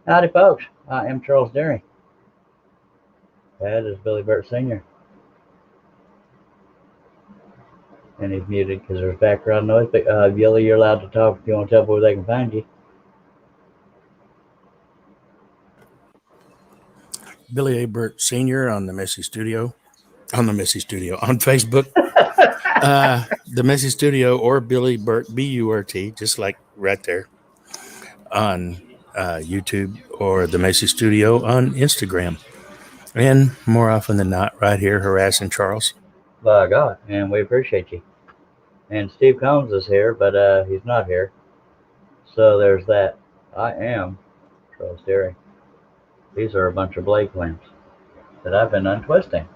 Howdy, folks. I am Charles Deary. That is Billy Burt Sr. And he's muted because there's background noise. But Billy, you're allowed to talk if you want to tell people where they can find you. Billy A. Burt Sr. on Facebook. The Messy Studio or Billy Burt, B-U-R-T, just like right there on YouTube, or the Messy Studio on Instagram. And more often than not, right here harassing Charles. By God, and we appreciate you. And Steve Combs is here, but he's not here. So there's that. I am Charles Deary. These are a bunch of blade clamps that I've been untwisting.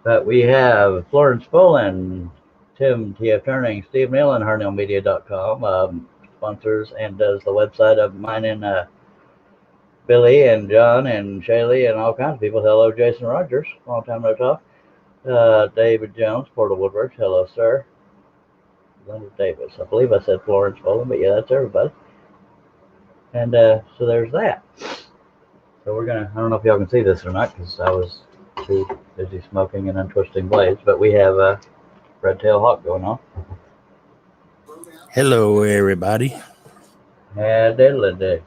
But we have Florence Bolin, Tim T.F. Turning, Steve Nealon, HarnellMedia.com, sponsors and does the website of mine and Billy and John and Shaylee and all kinds of people. Hello, Jason Rogers. Long time no talk. David Jones, Portal Woodworks. Hello, sir. Linda Davis. I believe I said Florence Bolin, but yeah, that's everybody. And so there's that. So we're going to, I don't know if y'all can see this or not because I was too busy smoking and untwisting blades, but we have a red-tailed hawk going on. Hello, everybody. Diddly-day.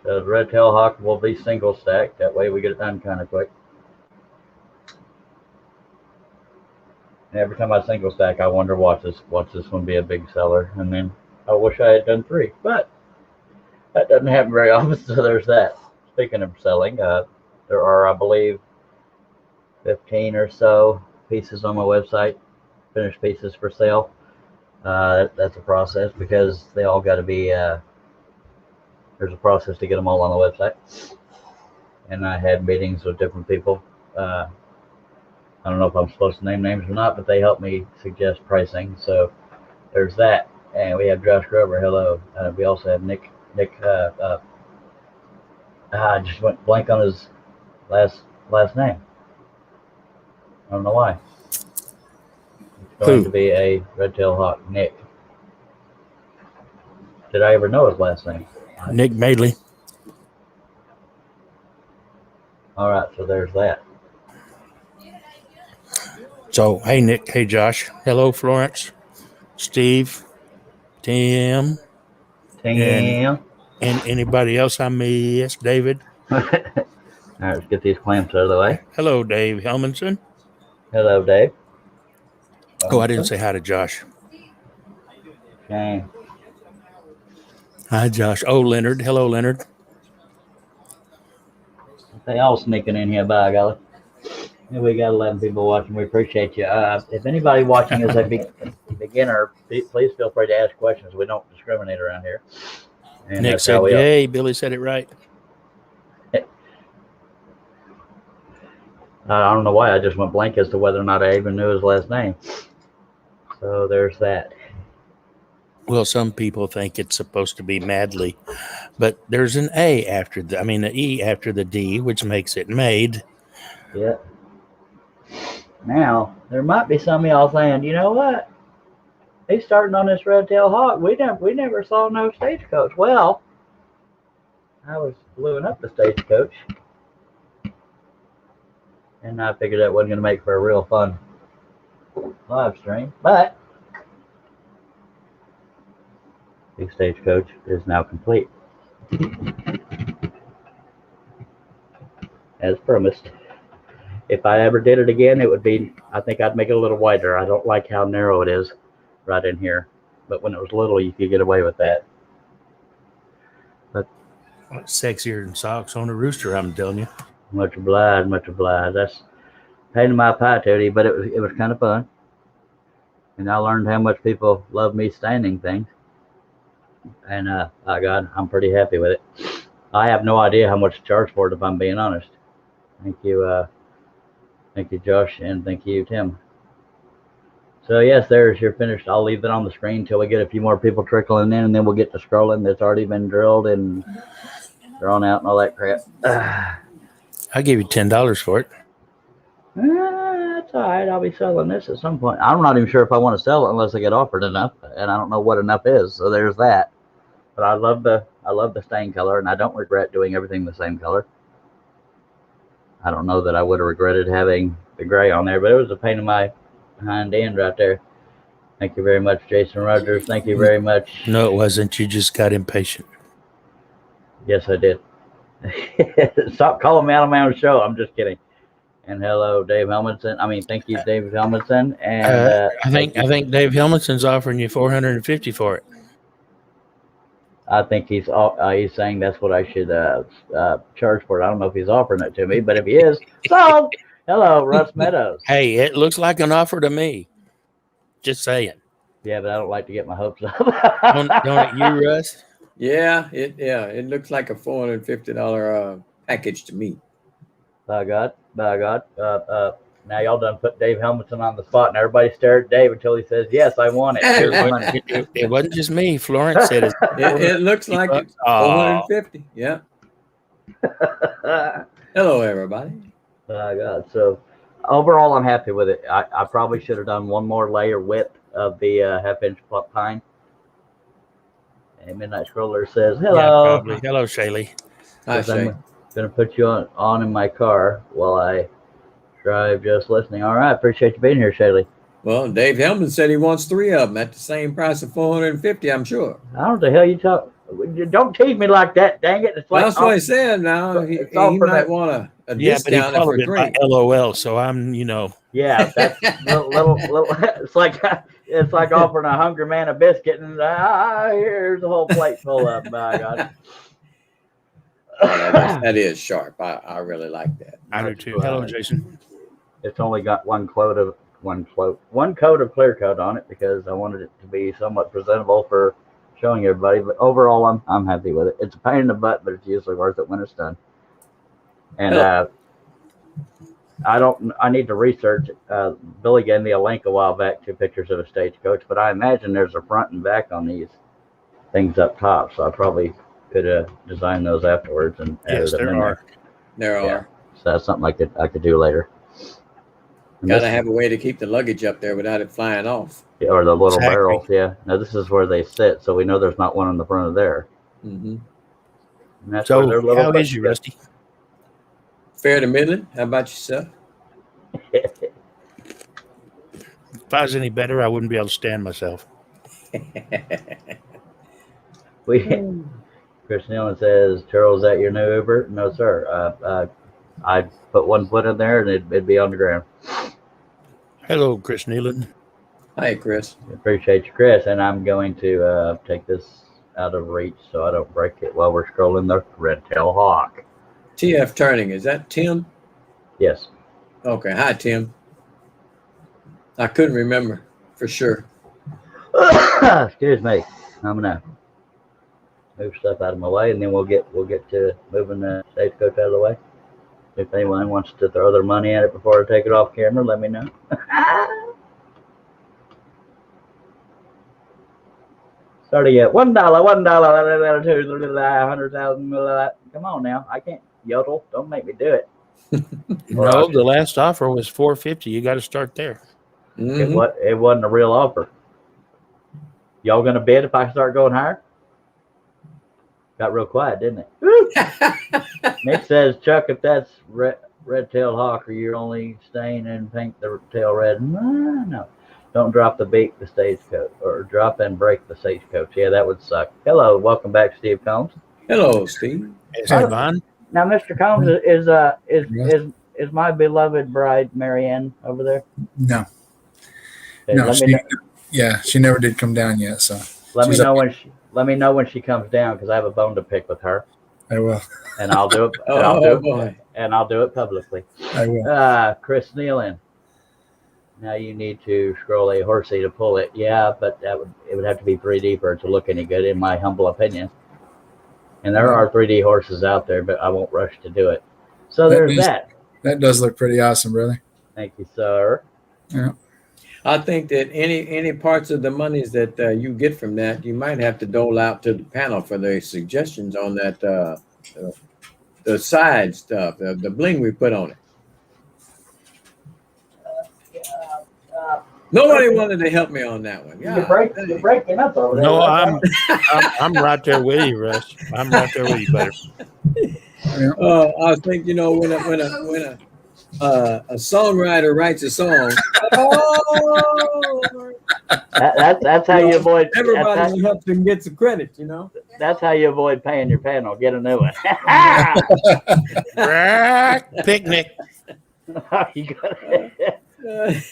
So the red-tailed hawk will be single stacked. That way we get it done kind of quick. And every time I single stack, I wonder watch this one be a big seller, and then I wish I had done 3, but that doesn't happen very often. So there's that. Speaking of selling, there are, I believe, 15 or so pieces on my website, finished pieces for sale. That's a process because they all got to be. There's a process to get them all on the website, and I had meetings with different people. I don't know if I'm supposed to name names or not, but they helped me suggest pricing. So there's that, and we have Josh Grover. Hello. We also have Nick. I just went blank on his last name. I don't know why. It's going to be a red-tailed hawk, Nick. Did I ever know his last name? Nick Madeley. All right, so there's that. So, hey, Nick. Hey, Josh. Hello, Florence. Steve. Tim. And anybody else I missed, David? All right, let's get these clamps out of the way. Hello, Dave Helmanson. Hello, Dave. Oh, I didn't say hi to Josh. Okay. Hi, Josh. Oh, Leonard. Hello, Leonard. They all sneaking in here, by golly. Yeah, we got 11 people watching. We appreciate you. If anybody watching is a beginner, please feel free to ask questions. We don't discriminate around here. And Nick said, yay. Billy said it right. I don't know why. I just went blank as to whether or not I even knew his last name. So there's that. Well, some people think it's supposed to be Madley, but there's an A after an E after the D, which makes it made. Yeah. Now, there might be some of y'all saying, you know what? He's starting on this red-tailed hawk. We never saw no Stagecoach. Well, I was gluing up the Stagecoach, and I figured that wasn't going to make for a real fun live stream. But the Stagecoach is now complete, as promised. If I ever did it again, it would be, I think I'd make it a little wider. I don't like how narrow it is right in here. But when it was little, you could get away with that. But sexier than socks on a rooster, I'm telling you. Much obliged, much obliged. That's pain in my pie, Tootie, but it was kind of fun. And I learned how much people love me standing things. And by God, I'm pretty happy with it. I have no idea how much to charge for it, if I'm being honest. Thank you, Josh, and thank you, Tim. So yes, there's your finished. I'll leave that on the screen until we get a few more people trickling in, and then we'll get to scrolling. That's already been drilled and drawn out and all that crap. I gave you $10 for it. I that's all right. I'll be selling this at some point. I'm not even sure if I want to sell it unless I get offered enough, and I don't know what enough is. So there's that. But I love the stain color, and I don't regret doing everything the same color. I don't know that I would have regretted having the gray on there, but it was a pain in my hind end right there. Thank you very much, Jason Rogers. Thank you very much. No, it wasn't. You just got impatient. Yes, I did. Stop calling me out on my own show. I'm just kidding. And hello, Dave Helmanson. Thank you, Dave Helmanson. And I think Dave Helmanson's offering you $450 for it. I think he's saying that's what I should charge for it. I don't know if he's offering it to me, but if he is, sold. Hello, Russ Meadows. Hey, it looks like an offer to me. Just saying. Yeah, but I don't like to get my hopes up. don't it you, Russ? Yeah, it looks like a $450 package to me. By God. Now y'all done put Dave Helmanson on the spot, and everybody stare at Dave until he says, "Yes, I want it." Here's the money. It wasn't just me. Florence said it. It looks like it's $450. Yeah. Hello, everybody. By God. So overall, I'm happy with it. I probably should have done one more layer width of the half-inch pine. And Midnight Scroller says, "Hello." Yeah, probably. Hello, Shaylee. Hi, Shay. I'm gonna put you on in my car while I drive, just listening. All right, appreciate you being here, Shaylee. Well, Dave Hellman said he wants 3 of them at the same price of $450. I'm sure. I don't know the hell you talk. Don't tease me like that. Dang it! It's like That's what he said. Now he might want a discount but he for it 3. by LOL. So I'm, Yeah, that's little. It's like offering a hungry man a biscuit, and here's a whole plate full of them. By God. That is sharp. I really like that. I do too. Hello, Jason. It's only got one coat of clear coat on it because I wanted it to be somewhat presentable for showing everybody. But overall, I'm happy with it. It's a pain in the butt, but it's usually worth it when it's done. And I need to research. Billy gave me a link a while back to pictures of a Stagecoach, but I imagine there's a front and back on these things up top, so I probably could design those afterwards and yes, add them in there. There are. So that's something I could do later. Gotta have a way to keep the luggage up there without it flying off. Or the little barrels, yeah. Now this is where they sit, so we know there's not one in the front of there. Mm-hmm. So how is you, Rusty? Fair to middling. How about yourself? If I was any better, I wouldn't be able to stand myself. Chris Nealon says, "Charles, is that your new Uber?" No, sir. I'd put one foot in there and it'd be on the ground. Hello, Chris Nealon. Hi, Chris. Appreciate you, Chris. And I'm going to take this out of reach so I don't break it while we're scrolling the red-tailed hawk. TF Turning, is that Tim? Yes. Okay, hi, Tim. I couldn't remember for sure. Excuse me. I'm gonna move stuff out of my way, and then we'll get to moving the Stagecoach out of the way. If anyone wants to throw their money at it before I take it off camera, let me know. Starting at $1, $2, 100,000. Come on now, I can't yodel. Don't make me do it. No, the last offer was $450. You got to start there. Mm-hmm. It wasn't a real offer. Y'all gonna bid if I start going higher? Got real quiet, didn't it? Nick says, Chuck, if that's red-tailed hawk, are you only staying and paint the tail red? No. Don't drop the beak, the Stagecoach, or drop and break the Stagecoach. Yeah, that would suck. Hello, welcome back, Steve Combs. Hello, Steve. Now, Mr. Combs, is my beloved bride Marianne over there? No. Okay, No, she never did come down yet. So let me know when she comes down because I have a bone to pick with her. I will. And I'll do it. I'll do it publicly. I will. Chris Nealon. Now you need to scroll a horsey to pull it. Yeah, but it would have to be 3D for it to look any good, in my humble opinion. And there are 3D horses out there, but I won't rush to do it. So there's that. That does look pretty awesome, brother. Thank you, sir. Yeah. I think that any parts of the monies that you get from that, you might have to dole out to the panel for their suggestions on that the side stuff, the bling we put on it. Nobody wanted to help me on that one. You're breaking up over there. No, I'm right there with you, Russ. I'm right there with you, buddy. Yeah. I think when a songwriter writes a song, That's how you avoid. everybody helps and gets the credit. That's how you avoid paying your panel. Get a new one. Picnic. You got it. I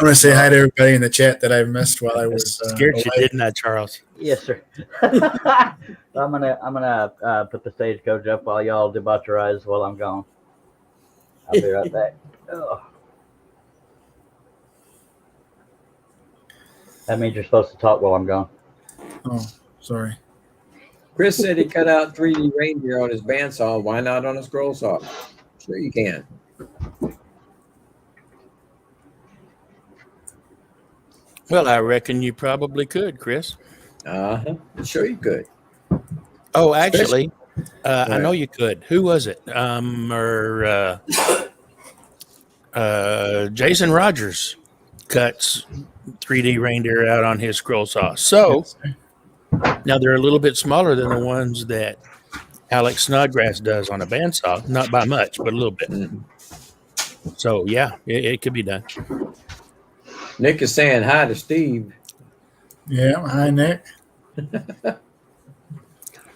want to say hi to everybody in the chat that I missed while I was Scared you, away. didn't I, Charles? Yes, sir. I'm gonna put the stagecoach up while y'all debaucherize while I'm gone. I'll be right back. Oh. That means you're supposed to talk while I'm gone. Oh, sorry. Chris said he cut out 3D reindeer on his bandsaw. Why not on a scroll saw? Sure you can. Well, I reckon you probably could, Chris. Sure you could. Oh, actually, I know you could. Who was it? Jason Rogers cuts 3D reindeer out on his scroll saw. So now they're a little bit smaller than the ones that Alex Snodgrass does on a bandsaw. Not by much, but a little bit. So yeah, it could be done. Nick is saying hi to Steve. Yeah, hi Nick. I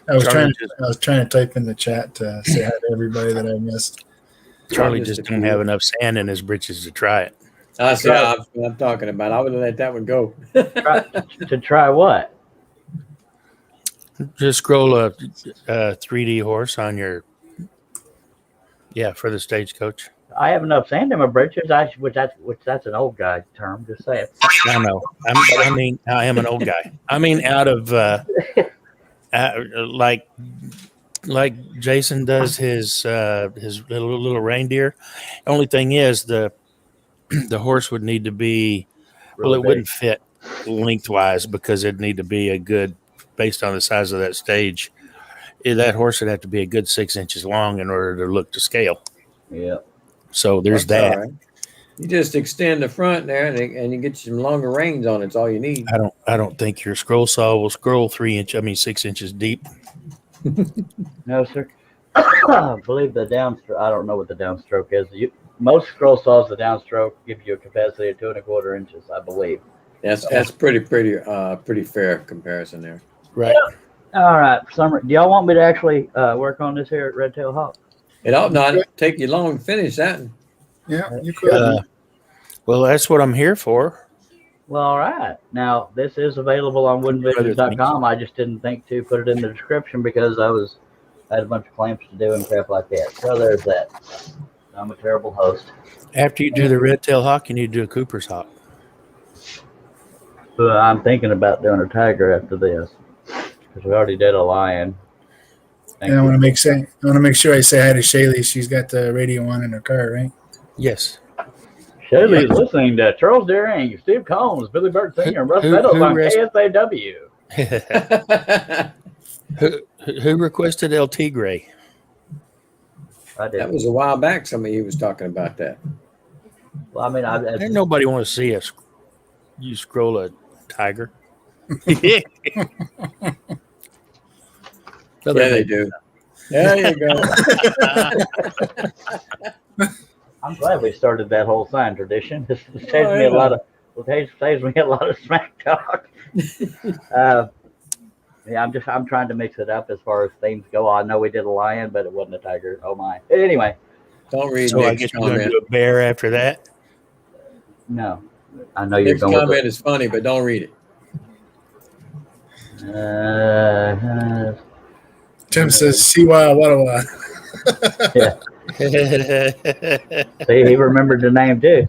was trying to type in the chat to say hi to everybody that I missed. Charlie just didn't have enough sand in his britches to try it. I see what I'm talking about. I would have let that one go. To try what? Just scroll a 3D horse on your for the stagecoach. I have enough sand in my britches. Which that's an old guy term. Just say it. I know. I am an old guy. I mean, out of like Jason does his little reindeer. Only thing is the horse would need to be it wouldn't fit lengthwise because it'd need to be a good based on the size of that stage. That horse would have to be a good 6 inches long in order to look to scale. Yeah. So there's That's that. all right. You just extend the front there, and you get some longer reins on it. It's all you need. I don't think your scroll saw will scroll 6 inches deep. No, sir. I believe the downstroke. I don't know what the downstroke is. Most scroll saws, the downstroke give you a capacity of 2 1/4 inches, I believe. That's pretty fair comparison there. Right. All right. Do y'all want me to actually work on this here at Red Tail Hawk? It ought not take you long to finish that. Yeah, you could. Well, that's what I'm here for. Well, all right. Now, this is available on woodenvisions.com. I just didn't think to put it in the description because I had a bunch of clamps to do and crap like that. So there's that. I'm a terrible host. After you do the red tail hawk, you need to do a Cooper's hawk. But I'm thinking about doing a tiger after this because we already did a lion. And I want to make sure I say hi to Shaylee. She's got the radio on in her car, right? Yes. Shaylee's listening to Charles Deering, Steve Combs, Billy Burt Sr., and Russ Meadows on KSAW. Who requested El Tigre? I did. That was a while back. Somebody was talking about that. Well, I mean, Ain't nobody want to see us. You scroll a tiger. Yeah, they do. There you go. I'm glad we started that whole sign tradition. It saves me a lot of smack talk. I'm trying to mix it up as far as themes go. I know we did a lion, but it wasn't a tiger. Oh my! Anyway, Don't read So Nick's I guess you're going to comment. do a bear after that. no, I know you're Nick's going. comment is funny, but don't read it. Tim says, Siwa Wadawa. Yeah. See, he remembered the name too.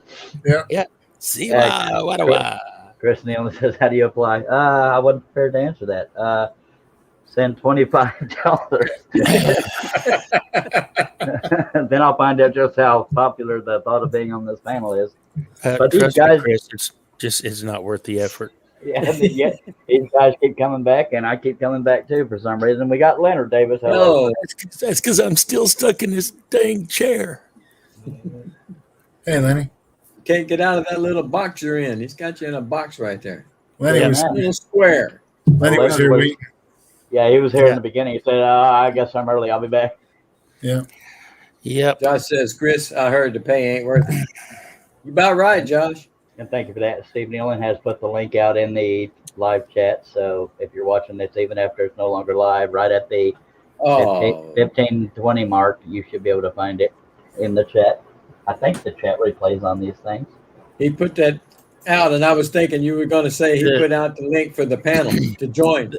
See, what? Chris Nealon says, "How do you apply?" I wasn't prepared to answer that. Send $25. Then I'll find out just how popular the thought of being on this panel is. But these Trust guys, me, Chris, it's not worth the effort. yeah, these guys keep coming back, and I keep coming back too for some reason. We got Leonard Davis. Hello. No, That's because I'm still stuck in this dang chair. Hey, Lenny. can't get out of that little box you're in. He's got you in a box right there. Lenny Yeah, was, man. A little square. Lenny was here Leonard waiting. Yeah, he was here Yeah. in the beginning. He said, I guess I'm early. I'll be back. Yeah. Yep. Josh says, Chris, I heard the pay ain't worth it. You about right, Josh. And thank you for that. Steve Nealon has put the link out in the live chat. So if you're watching this, even after it's no longer live, right at the Oh, 15:20 mark, you should be able to find it in the chat. I think the chat replays on these things. he put that out, and I was thinking you were going to say he put out the link for the panel to join.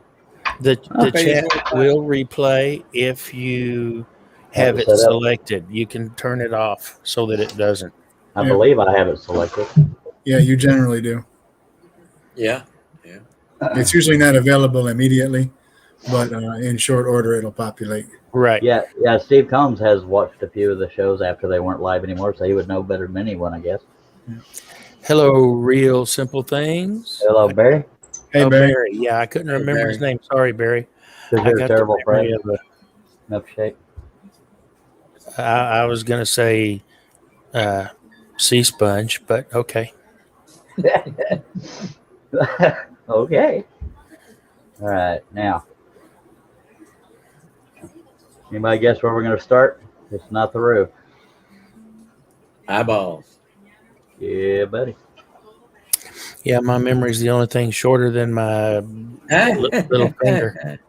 The Pays chat $1. will replay if you have it set up. selected. You can turn it off so that it doesn't. I Yeah. believe I have it selected. Yeah, you generally do. Yeah. It's usually not available immediately, but in short order, it'll populate. Right. Yeah. Steve Combs has watched a few of the shows after they weren't live anymore, so he would know better than anyone, I guess. Hello, Real Simple Things. Hello, Barry. Hey, Oh, Barry. Yeah, I couldn't remember Barry. his name. Sorry, Barry. Because I you're a got terrible the memory friend. of Milkshake. I was going to say sea sponge, but okay. Okay. All right. Now, anybody guess where we're going to start? It's not the roof. Eyeballs. Yeah, buddy. Yeah, my memory is the only thing shorter than my little finger.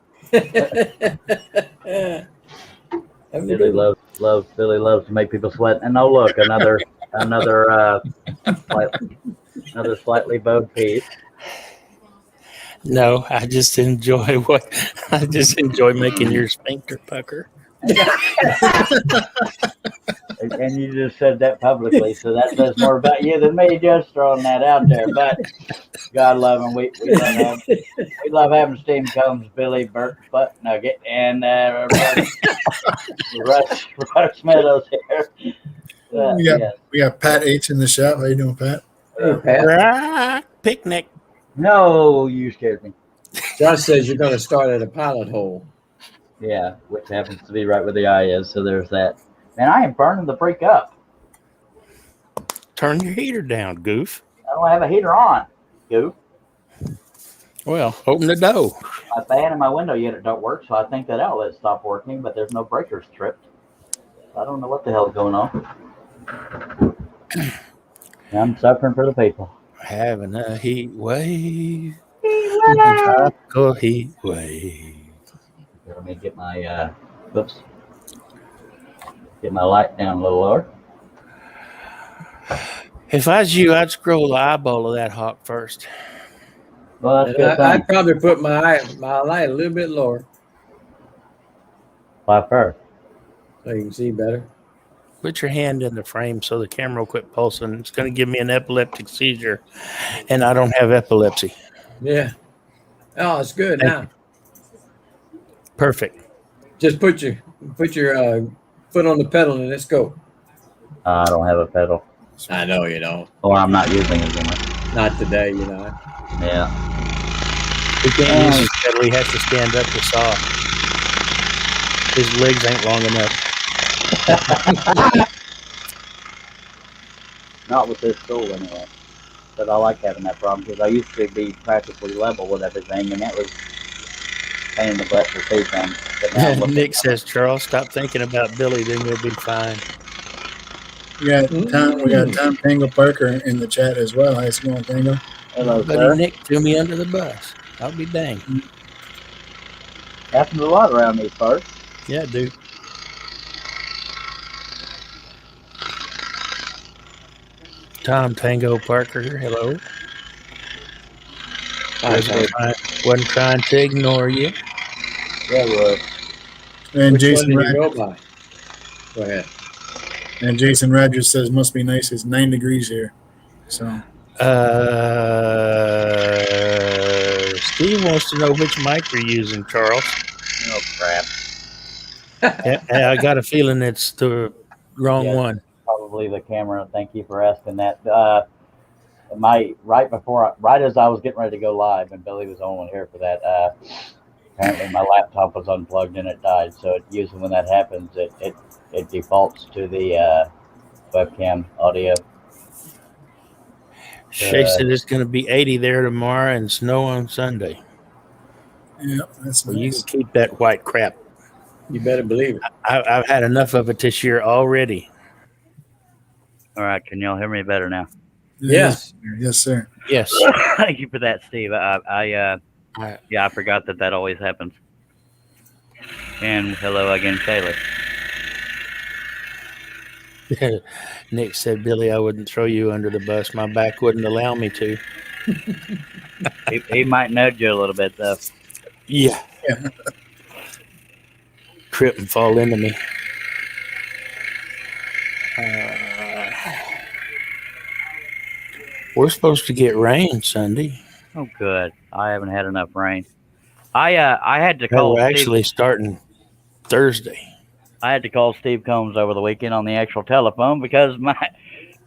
Billy loves to make people sweat. And oh, look, another slightly bowed piece. No, I just enjoy making your sphincter pucker. And you just said that publicly, so that says more about you than me just throwing that out there. But God love him. We love having Steve Combs, Billy, Burt, Butt Nugget, and Rush Meadows here. We got Pat H in the shop. How you doing, Pat? Hey, Pat. Rock picnic. No, you scared me. Josh says you're going to start at a pilot hole. Yeah, which happens to be right where the eye is, so there's that. Man, I am burning the freak up. Turn your heater down, goof. I don't have a heater on, goof. Well, open the door. My fan and my window unit don't work, so I think that outlet stopped working, but there's no breakers tripped. I don't know what the hell's going on. I'm suffering for the people. Having a heat wave. Tropical heat wave. Let me get my get my light down a little lower. If I was you, I'd scroll the eyeball of that hawk first. Well, that's good. I'd probably put my light a little bit lower Why first? so you can see better. Put your hand in the frame so the camera will quit pulsing. It's going to give me an epileptic seizure, and I don't have epilepsy. Yeah. Oh, it's good now. Perfect. Just put your foot on the pedal and let's go. I don't have a pedal. I know you don't. Or I'm not using it anymore. Not today, you know. Yeah. We can't use his pedal. He has to stand up to saw. His legs ain't long enough. Not with this tool anyway. But I like having that problem because I used to be practically level with everything, and that was pain in the butt for two things. But now I'm looking- Nick says, Charles, stop thinking about Billy, then you'll be fine. We got Tom Tango Parker in the chat as well. How's it going, Tango? Hello, Buddy sir. Nick threw me under the bus. I'll be dang. Happens a lot around these parts. Yeah, dude. Tom Tango Parker, hello. Wasn't trying to ignore you. Yeah, well, And Which Jason one did you Rogers, go by? Go ahead. and Jason Rogers says must be nice. It's 9 degrees here. So Steve wants to know which mic you're using, Charles. oh crap. Yeah, I got a feeling it's the wrong Yeah. one. Probably the camera. Thank you for asking that. Right as I was getting ready to go live, and Billy was the only one here for that. Apparently, my laptop was unplugged and it died. So usually when that happens, it defaults to the webcam audio. Shay said it's going to be 80 there tomorrow and snow on Sunday. Yeah, that's Well, you can nice. keep that white crap. You better believe it. I've had enough of it this year already. All right, can y'all hear me better now? Yes. Yes, sir. Yes. Thank you for that, Steve. I forgot that always happens. And hello again, Taylor. Nick said, Billy, I wouldn't throw you under the bus. My back wouldn't allow me to. He might nudge you a little bit though. Yeah. Yeah. Trip and fall into me. We're supposed to get rain Sunday. Oh, good. I haven't had enough rain. I had to No, call we're Steve. actually starting Thursday. I had to call Steve Combs over the weekend on the actual telephone because my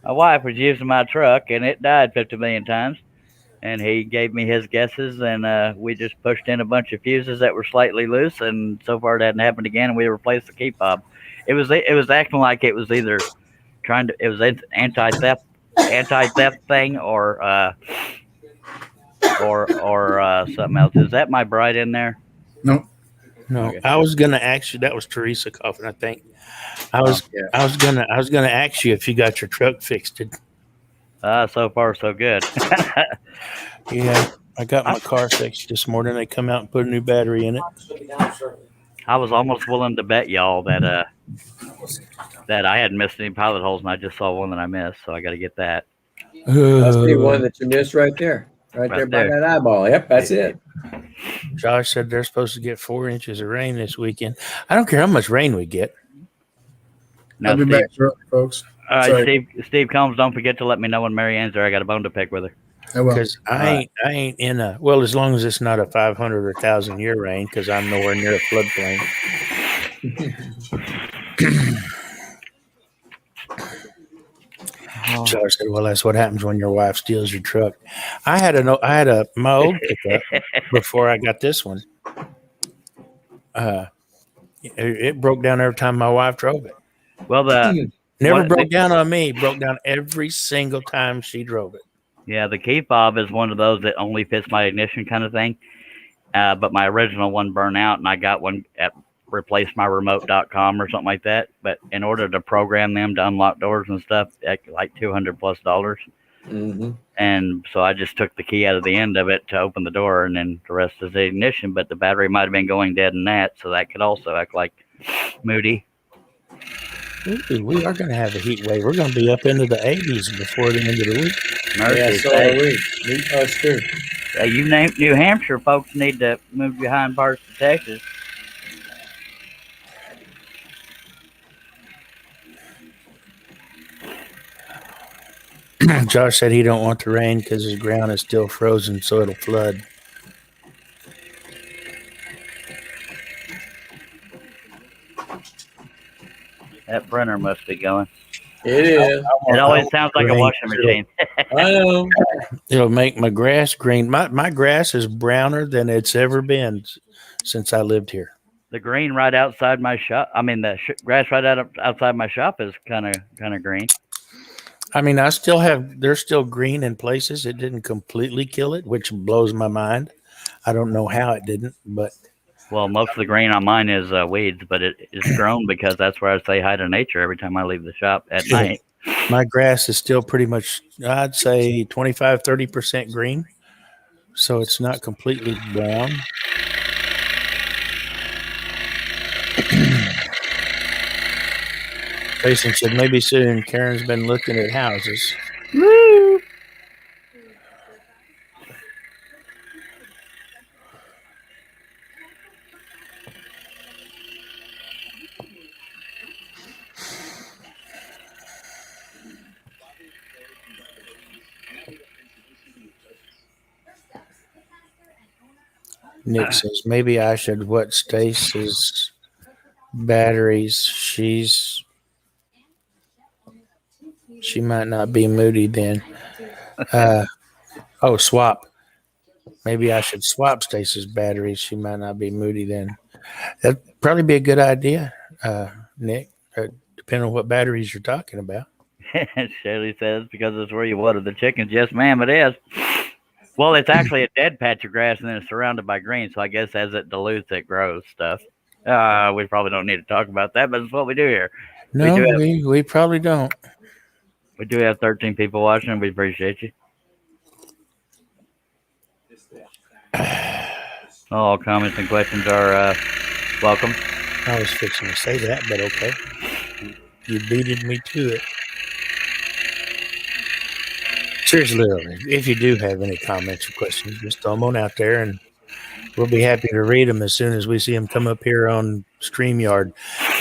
wife was using my truck and it died 50 million times. And he gave me his guesses, and we just pushed in a bunch of fuses that were slightly loose, and so far it hadn't happened again. And we replaced the key fob. It was acting like it was either it was anti-theft thing or something else. Is that my bride in there? Nope. No, Okay. I was gonna ask you. That was Teresa coughing, I think. I was gonna ask you if you got your truck fixed. So far so good. Yeah, I got my car fixed this morning. They come out and put a new battery in it. I was almost willing to bet y'all that I hadn't missed any pilot holes, and I just saw one that I missed, so I got to get that. I see one that you missed right there. Right there by that eyeball. Yep, that's it. Josh said they're supposed to get 4 inches of rain this weekend. I don't care how much rain we get. Now, I'll be back shortly, folks. All right, Sorry. Steve Combs, don't forget to let me know when Mary Ann's there. I got a bone to pick with her. I will. Because I ain't in a, well, as long as it's not a 500 or 1,000 year rain, because I'm nowhere near a floodplain. Josh said, well, that's what happens when your wife steals your truck. I had my old pickup before I got this one. It broke down every time my wife drove it. Well, Never broke down on me. Broke down every single time she drove it. Yeah, the key fob is one of those that only fits my ignition kind of thing. But my original one burned out, and I got one at replacemyremote.com or something like that. But in order to program them to unlock doors and stuff, like $200+. Mm-hmm. And so I just took the key out of the end of it to open the door, and then the rest is the ignition. But the battery might have been going dead in that, so that could also act like moody. Ooh, we are going to have a heat wave. We're going to be up into the 80s before the end of the week. Mercy, so are we. Us too. You named New Hampshire folks need to move behind parts of Texas. Josh said he don't want the rain because his ground is still frozen, so it'll flood. That printer must be going. It is. It always sounds like a washing machine. I know. It'll make my grass green. My grass is browner than it's ever been since I lived here. The green right outside my shop. I mean, the grass right outside my shop is kind of green. I mean, they're still green in places. It didn't completely kill it, which blows my mind. I don't know how it didn't, but. Well, most of the green on mine is weeds, but it's grown because that's where I say hi to nature every time I leave the shop at night. My grass is still pretty much, I'd say 25, 30% green. So it's not completely brown. Jason said maybe soon. Karen's been looking at houses. Woo! Nick says maybe I should what Stace's batteries. She might not be moody then. Swap. Maybe I should swap Stace's batteries. She might not be moody then. That'd probably be a good idea, Nick. Depending on what batteries you're talking about. Shelly says, because it's where you water the chickens. Yes, ma'am, it is. Well, it's actually a dead patch of grass, and then it's surrounded by green. So I guess as it dilutes, it grows stuff. We probably don't need to talk about that, but it's what we do here. No, we probably don't. We do have 13 people watching, and we appreciate you. All comments and questions are welcome. I was fixing to say that, but okay. You beated me to it. Seriously, if you do have any comments or questions, just throw them on out there, and we'll be happy to read them as soon as we see them come up here on StreamYard.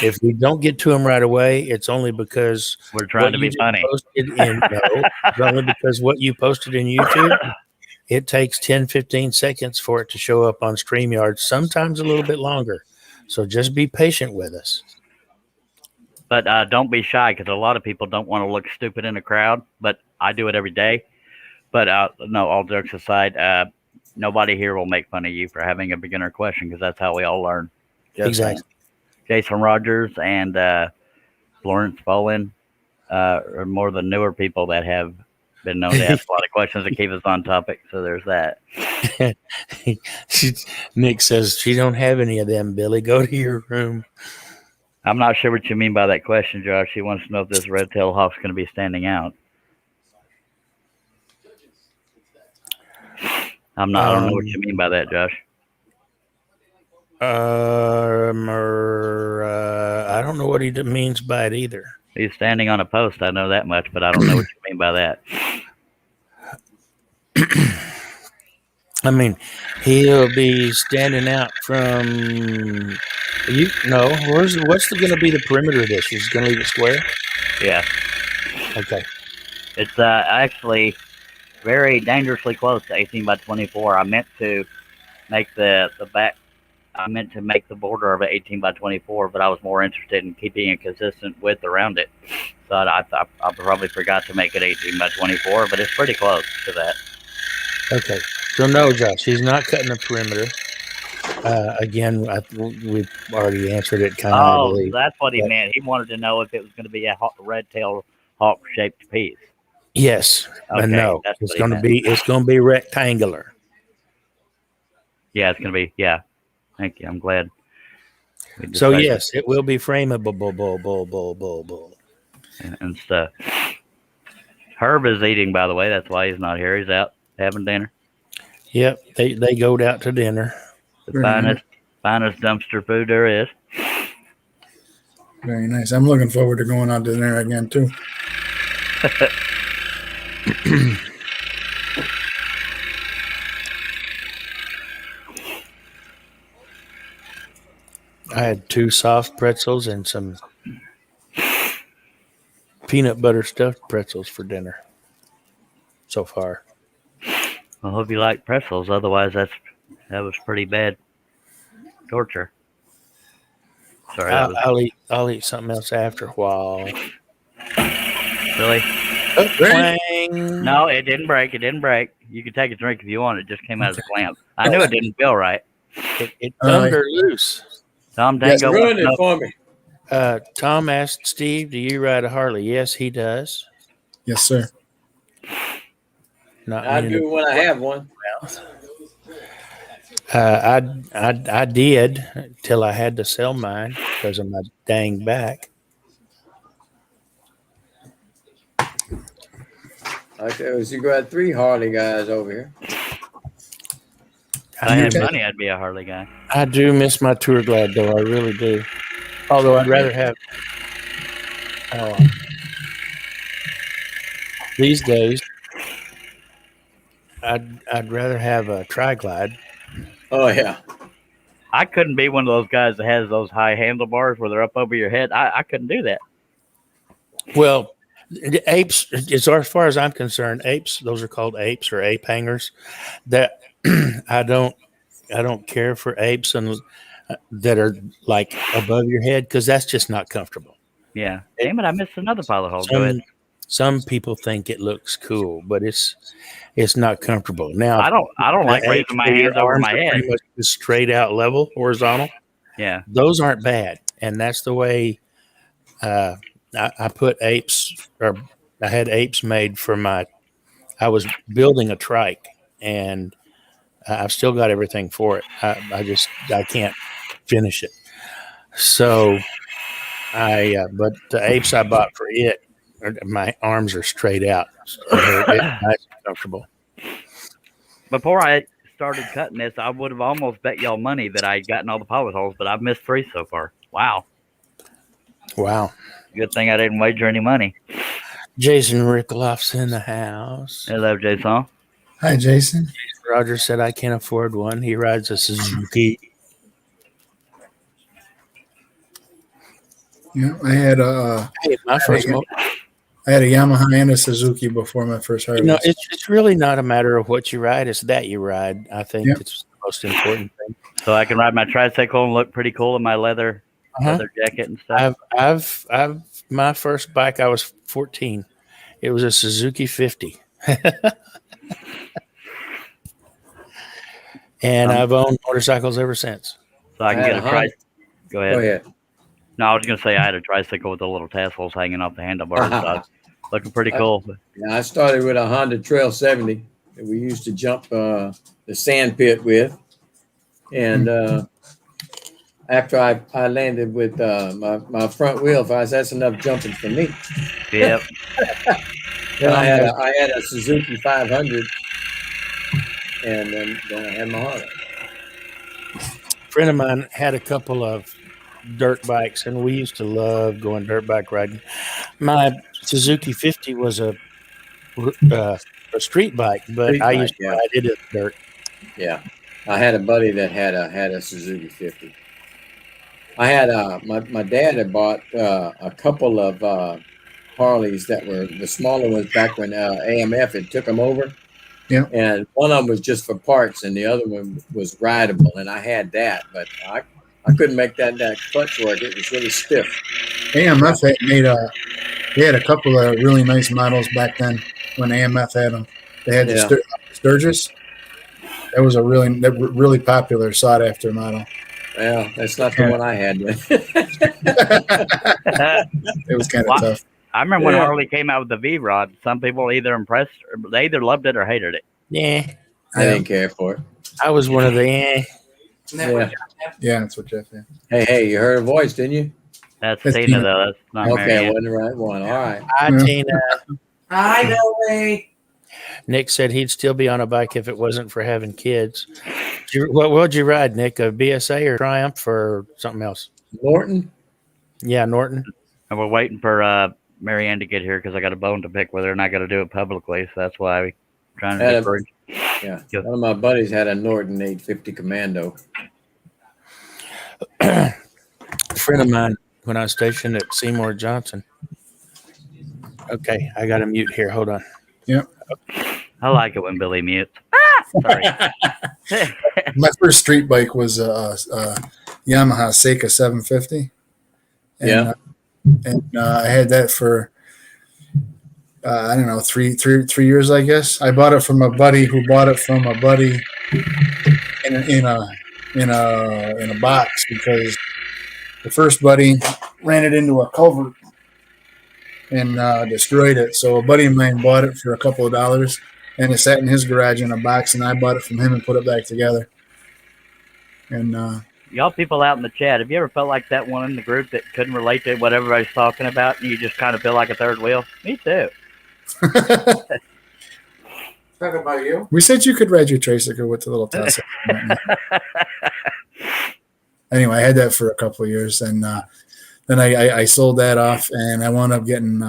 If we don't get to them right away, it's only because we're trying to be funny. It's only because what you posted in YouTube, it takes 10, 15 seconds for it to show up on StreamYard, sometimes a little bit longer. So just be patient with us. But don't be shy, because a lot of people don't want to look stupid in a crowd, but I do it every day. But no, all jokes aside, nobody here will make fun of you for having a beginner question, because that's how we all learn. Just exactly. Jason Rogers and Florence Bolin are more the newer people that have been known to ask a lot of questions that keep us on topic. So there's that. Nick says she don't have any of them, Billy. Go to your room. I'm not sure what you mean by that question, Josh. She wants to know if this red-tailed hawk's going to be standing out. I don't know what you mean by that, Josh. I don't know what he means by it either. He's standing on a post. I know that much, but I don't know what you mean by that. I mean, he'll be standing out from what's going to be the perimeter of this? He's going to leave it square? Yeah. Okay. It's actually very dangerously close to 18 by 24. I meant to make the back. I meant to make the border of an 18 by 24, but I was more interested in keeping a consistent width around it. So I probably forgot to make it 18 by 24, but it's pretty close to that. Okay. So no, Josh, he's not cutting the perimeter. Again, we've already answered it kind of. I believe. That's what he meant. He wanted to know if it was going to be a red-tailed hawk-shaped piece. Yes, okay, no, it's going to be rectangular. Yeah, it's going to be. Yeah, thank you. I'm glad. So yes, it will be frameable. And stuff. Herb is eating, by the way. That's why he's not here. He's out having dinner. Yep, they go out to dinner. The finest dumpster food there is. Very nice. I'm looking forward to going out to dinner again too. I had 2 soft pretzels and some peanut butter stuffed pretzels for dinner so far. I hope you like pretzels. Otherwise, that was pretty bad torture. Sorry. I'll eat something else after a while. Really? Oh, clang. No, it didn't break. It didn't break. You can take a drink if you want. It just came out of the clamp. I knew it didn't feel right. It thunder loose. Tom Dango ruined it for me. Tom asked Steve, "Do you ride a Harley?" Yes, he does. Yes, sir. I do when I have one. I did till I had to sell mine because of my dang back. Okay, so you got 3 Harley guys over here. If I had money, I'd be a Harley guy. I do miss my Tour Glide, though. I really do. Although I'd rather have these days. I'd rather have a Tri-Glide. Oh yeah. I couldn't be one of those guys that has those high handlebars where they're up over your head. I couldn't do that. Well, the apes, as far as I'm concerned, apes, those are called apes or ape hangers. That I don't care for apes and that are like above your head because that's just not comfortable. Yeah. Damn it, I missed another pilot hole. Go ahead. Some people think it looks cool, but it's not comfortable. Now I don't like raising my hands over my head. Pretty much straight out level, horizontal. Yeah. Those aren't bad. And that's the way I put apes or had apes made for I was building a trike, and I've still got everything for it. I can't finish it. So but the apes I bought for it, my arms are straight out, and it's nice and comfortable. Before I started cutting this, I would have almost bet y'all money that I'd gotten all the pilot holes, but I've missed 3 so far. Wow. Wow. Good thing I didn't wager any money. Jason Rickloff's in the house. Hello, Jason. Hi, Jason. Roger said I can't afford one. He rides a Suzuki. Yeah, I had a My first I had a Yamaha and a Suzuki before my first harvest. it's really not a matter of what you ride; it's that you ride. I think it's the most important thing. So I can ride my tricycle and look pretty cool in my leather jacket and stuff. I've my first bike. I was 14. It was a Suzuki 50, and I've owned motorcycles ever since. So I can get a tricycle. Go ahead. Go ahead. No, I was going to say I had a tricycle with the little tassels hanging off the handlebars. So looking pretty cool. Yeah, I started with a Honda Trail 70 that we used to jump the sand pit with. And after I landed with my front wheel, that's enough jumping for me. Yep. Then I had a Suzuki 500, and then I had my Honda. A friend of mine had a couple of dirt bikes, and we used to love going dirt bike riding. My Suzuki 50 was a street bike, but I used to ride it in dirt. Yeah, I had a buddy that had a Suzuki 50. I had my dad had bought a couple of Harleys that were the smaller ones back when AMF had took them over. Yeah, and one of them was just for parts, and the other one was rideable, and I had that, but I couldn't make that clutch work. It was really stiff. AMF they had a couple of really nice models back then when AMF had them. They had the Sturgis. That was a really popular, sought after model. Well, that's not the one I had. It was kind of tough. I remember when Harley came out with the V Rod. Some people they either loved it or hated it. Yeah, I didn't care for it. I was one of the Yeah, that's what Jeff had. Hey, you heard her voice, didn't you? That's Tina, though. That's not okay. Wasn't the right one. All right. Hi, Tina. Hi, Billy. Nick said he'd still be on a bike if it wasn't for having kids. What would you ride, Nick? A BSA or Triumph or something else? Norton. Yeah, Norton. And we're waiting for Marianne to get here because I got a bone to pick with her, and I got to do it publicly. So that's why we're trying to get her. Yeah, one of my buddies had a Norton 850 Commando. A friend of mine when I was stationed at Seymour Johnson. Okay, I got to mute here. Hold on. Yep. I like it when Billy mutes. Sorry. My first street bike was a Yamaha Seika 750. And, I had that for I don't know, three years, I guess. I bought it from a buddy who bought it from a buddy in a box because the first buddy ran it into a culvert and destroyed it. So a buddy of mine bought it for a couple of dollars, and it sat in his garage in a box, and I bought it from him and put it back together. And y'all people out in the chat, have you ever felt like that one in the group that couldn't relate to what everybody's talking about, and you just kind of feel like a third wheel? Me too. Talk about you. We said you could ride your tricycle with the little tassel. Anyway, I had that for a couple of years, and then I sold that off, and I wound up getting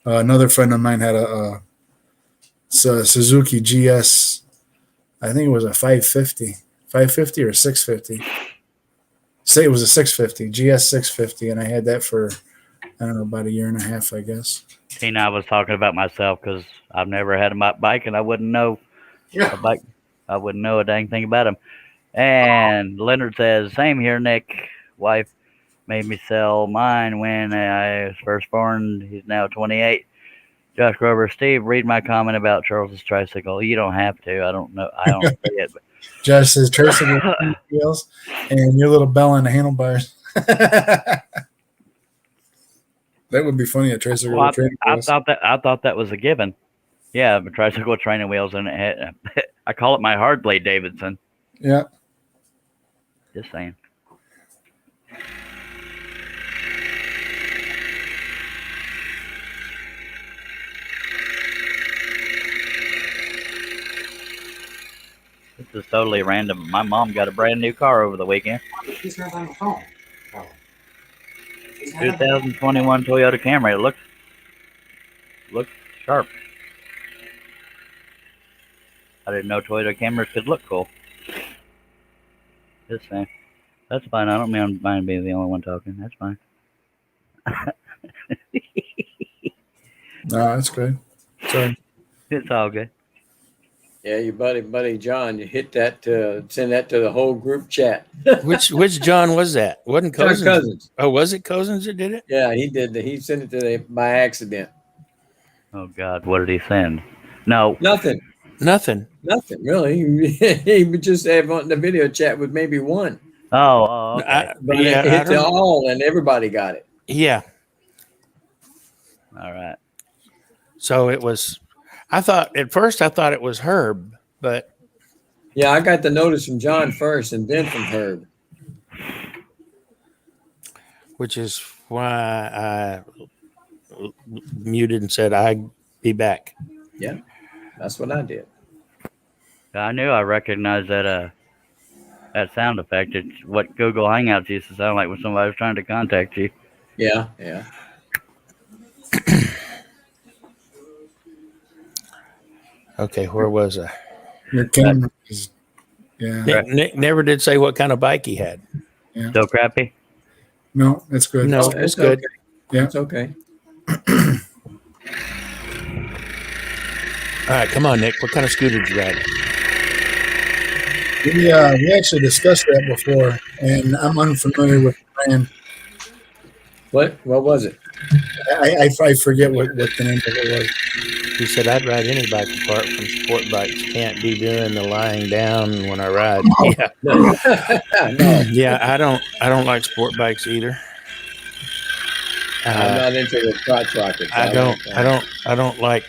another friend of mine had a Suzuki GS. I think it was a 550 or 650. Say it was a 650 GS 650, and I had that for I don't know about a year and a half, I guess. Tina, I was talking about myself because I've never had a bike, and I wouldn't know a bike. I wouldn't know a dang thing about them. And Leonard says, "Same here, Nick. Wife made me sell mine when I was first born. He's now 28." Josh Grover, Steve, read my comment about Charles's tricycle. You don't have to. I don't know. I don't see it. But. Josh says tricycle wheels and your little bell on the handlebars. That would be funny. A tricycle Well, with training I wheels. thought that was a given. Yeah, but tricycle with training wheels, and it had, I call it my hard blade Davidson. Yeah. Just saying. This is totally random. My mom got a brand new car over the weekend. He's not on the phone. Oh. He's not on the phone. 2021 Toyota Camry. It looks sharp. I didn't know Toyota Camrys could look cool. Just saying. That's fine. I don't mind being the only one talking. That's fine. No, that's good. Sorry. It's all good. Yeah, your buddy John, you hit that send that to the whole group chat. Which John was that? Wasn't John Cousins? Cousins. Oh, was it Cousins that did it? Yeah, he did. He sent it to them by accident. Oh God, what did he send? No. Nothing really. He would just have on the video chat with maybe one. Oh, okay. But Yeah, it hit to all, and everybody got it. Yeah. All right. So it was. At first I thought it was Herb, but Yeah, I got the notice from John first, and then from Herb. which is why I muted and said I'd be back. Yeah, that's what I did. I knew I recognized that sound effect. It's what Google Hangouts used to sound like when somebody was trying to contact you. Yeah. Okay, where was I? Your camera is, yeah. Nick never did say what kind of bike he had. Still crappy? No, it's good. No, it's good. Okay. Yeah. It's okay. All right, come on, Nick. What kind of scooter did you ride? We actually discussed that before, and I'm unfamiliar with the brand. What was it? I forget what the name of it was. He said I'd ride any bike apart from sport bikes. Can't be doing the lying down when I ride. Yeah, No, yeah. I don't like sport bikes either. I'm not into the crotch rockets. I don't like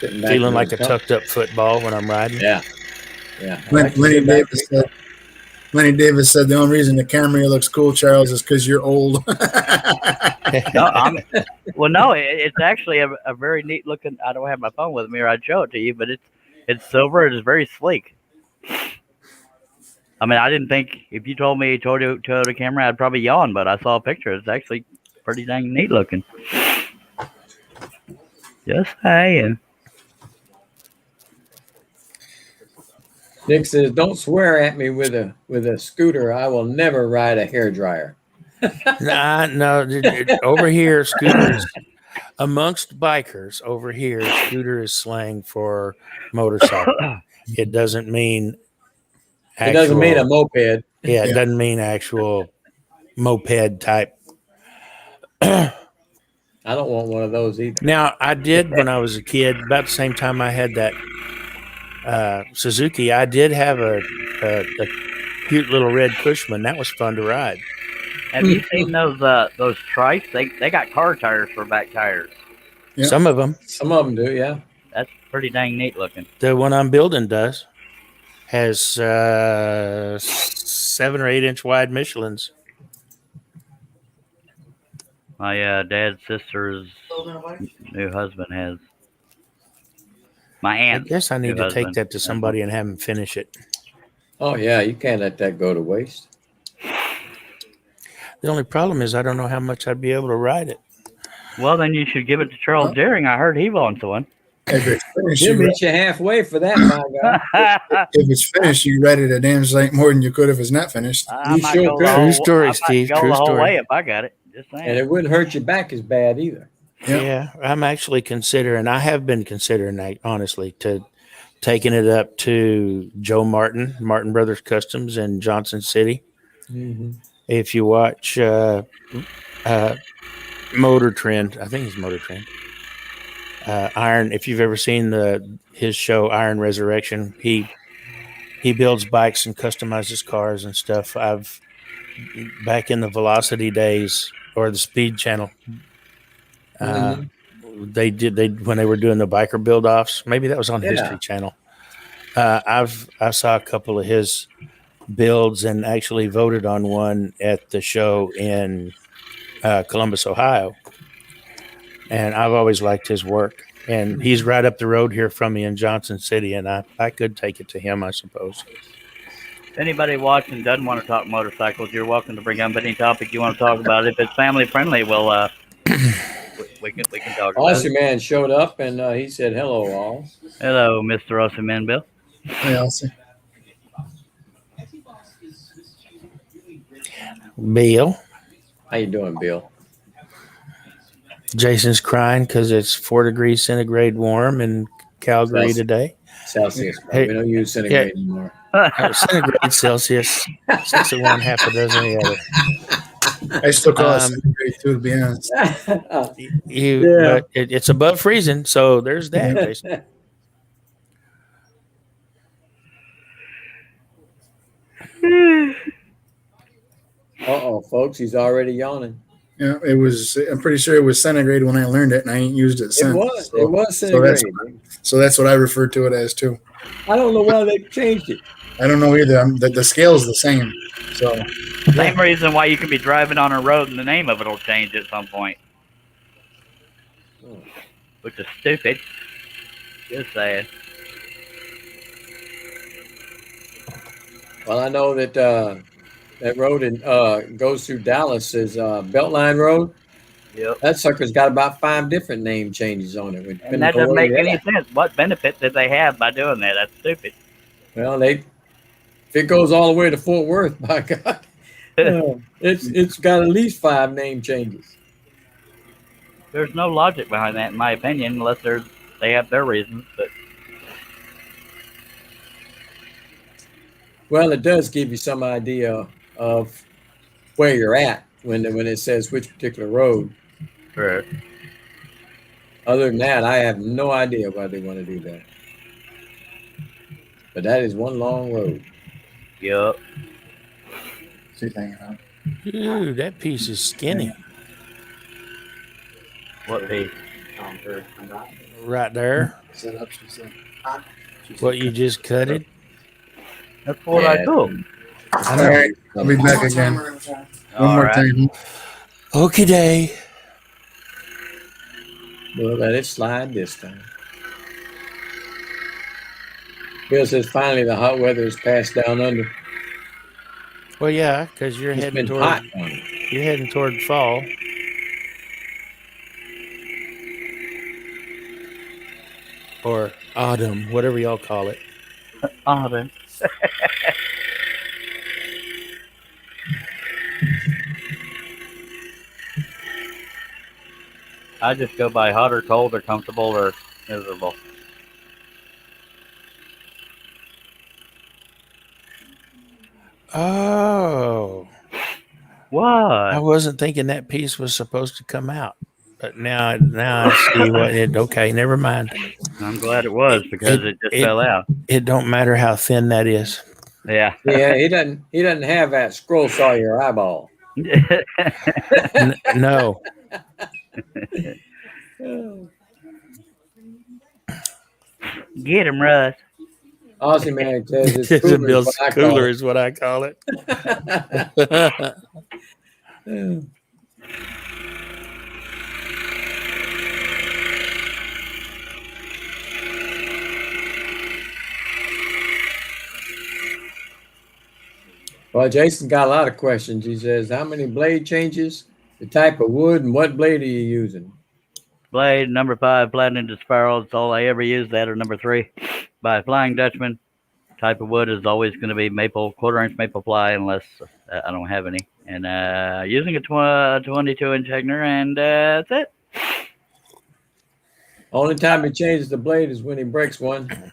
sitting back feeling in like the a car. tucked up football when I'm riding. Yeah. I Lenny, like to sit back Lenny Davis said the only reason the Camry looks cool, Charles, is because you're old. No, no. It's actually a very neat looking. I don't have my phone with me, or I'd show it to you. But it's silver. It is very sleek. I mean, I didn't think if you told me Toyota Camry, I'd probably yawn. But I saw a picture. It's actually pretty dang neat looking. Just saying. Nick says, "Don't swear at me with a scooter. I will never ride a hairdryer." No. Over here, scooters amongst bikers. Over here, scooter is slang for motorcycle. It doesn't mean. It doesn't mean a moped. Yeah, it doesn't mean actual moped type. I don't want one of those either. Now, I did when I was a kid, about the same time I had that Suzuki, I did have a cute little red Cushman. That was fun to ride. Have you seen those trikes? They got car tires for back tires. Yeah. Some of them. Some of them do, yeah. That's pretty dang neat looking. The one I'm building does. Has 7 or 8 inch wide Michelins. My dad's sister's new husband has. My I aunt. guess I need to take husband. that to somebody and have them finish it. Oh yeah, you can't let that go to waste. The only problem is I don't know how much I'd be able to ride it. Well, then you should give it to Charles Deering. I heard he wants one. If it's finished, She'll you, meet you halfway for that, my guy. if it's finished, you read it a damn sight more than you could if it's not finished. I You might sure go the could. whole- True story, I might Steve. Go True the whole story. way if I got it. Just saying. And it wouldn't hurt your back as bad either. Yeah. Yeah, I'm actually considering, I have been considering, honestly, to taking it up to Joe Martin Brothers Customs in Johnson City. Mm-hmm. If you watch Motor Trend, I think it's Motor Trend. Iron, if you've ever seen his show Iron Resurrection, he builds bikes and customizes cars and stuff. Back in the Velocity days, or the Speed Channel. Mhm. They when they were doing the biker build offs. Maybe that was on Yeah. History Channel. I saw a couple of his builds and actually voted on one at the show in Columbus, Ohio. And I've always liked his work. And he's right up the road here from me in Johnson City, and I could take it to him, I suppose. If anybody watching doesn't want to talk motorcycles, you're welcome to bring up any topic you want to talk about. If it's family friendly, well, we can talk about Aussie it. Man showed up and he said, "Hello, all." Hello, Mr. Austin Manville. Hey, Elsie. Bill, How you doing, Bill? Jason's crying because it's 4 degrees centigrade warm in Calgary Celsius. today. Celsius. Hey, We don't use centigrade anymore. Centigrade Celsius, 6 of one, half a dozen of the other. I still call it Um, centigrade too, to be honest. Yeah. But it's above freezing, so there's that, Jason. Uh-oh, folks, he's already yawning. Yeah, it was. I'm pretty sure it was centigrade when I learned it, and I ain't used it since. It was So that's centigrade. what I refer to it as too. I don't know why they changed it. I don't know either. The scale is the same. So Same reason why you can be driving on a road and the name of it will change at some point. Which is stupid. Just saying. Well, I know that that road goes through Dallas is Beltline Road. Yep. That sucker's got about 5 different name changes on it. And that doesn't make any sense. What benefit did they have by doing that? That's stupid. Well, if it goes all the way to Fort Worth, by God, it's got at least 5 name changes. There's no logic behind that, in my opinion, unless they have their reasons. But well, it does give you some idea of where you're at when it says which particular road. Sure. Other than that, I have no idea why they want to do that. But that is one long road. Yep. she's hanging out. Ooh, that piece is skinny. What piece? Right there. Set up. She said. What you just cut it. That's what I do. All right, I'll be back again. One more right. time. Okay, day. We'll let it slide this time. Bill says finally the hot weather is passed down under. Well, yeah, because you're It's heading been hot. toward fall. Or autumn, whatever y'all call it. Autumn. I just go by hot or cold or comfortable or miserable. Oh. What? I wasn't thinking that piece was supposed to come out. But now I see what it. Okay, never mind. I'm glad it was because it just fell out. It don't matter how thin that is. Yeah. Yeah, he doesn't have that scroll saw your eyeball. No. Get him, Russ. Aussie Man says it's Bill's cooler is what I call it. Well, Jason got a lot of questions. He says, how many blade changes, the type of wood, and what blade are you using? Blade, number 5, Platinum Spiral. That's all I ever use. That or number 3 by Flying Dutchman. Type of wood is always going to be maple, 1/4-inch maple ply, unless I don't have any. And using a 22-inch Hegner, and that's it. Only time he changes the blade is when he breaks one.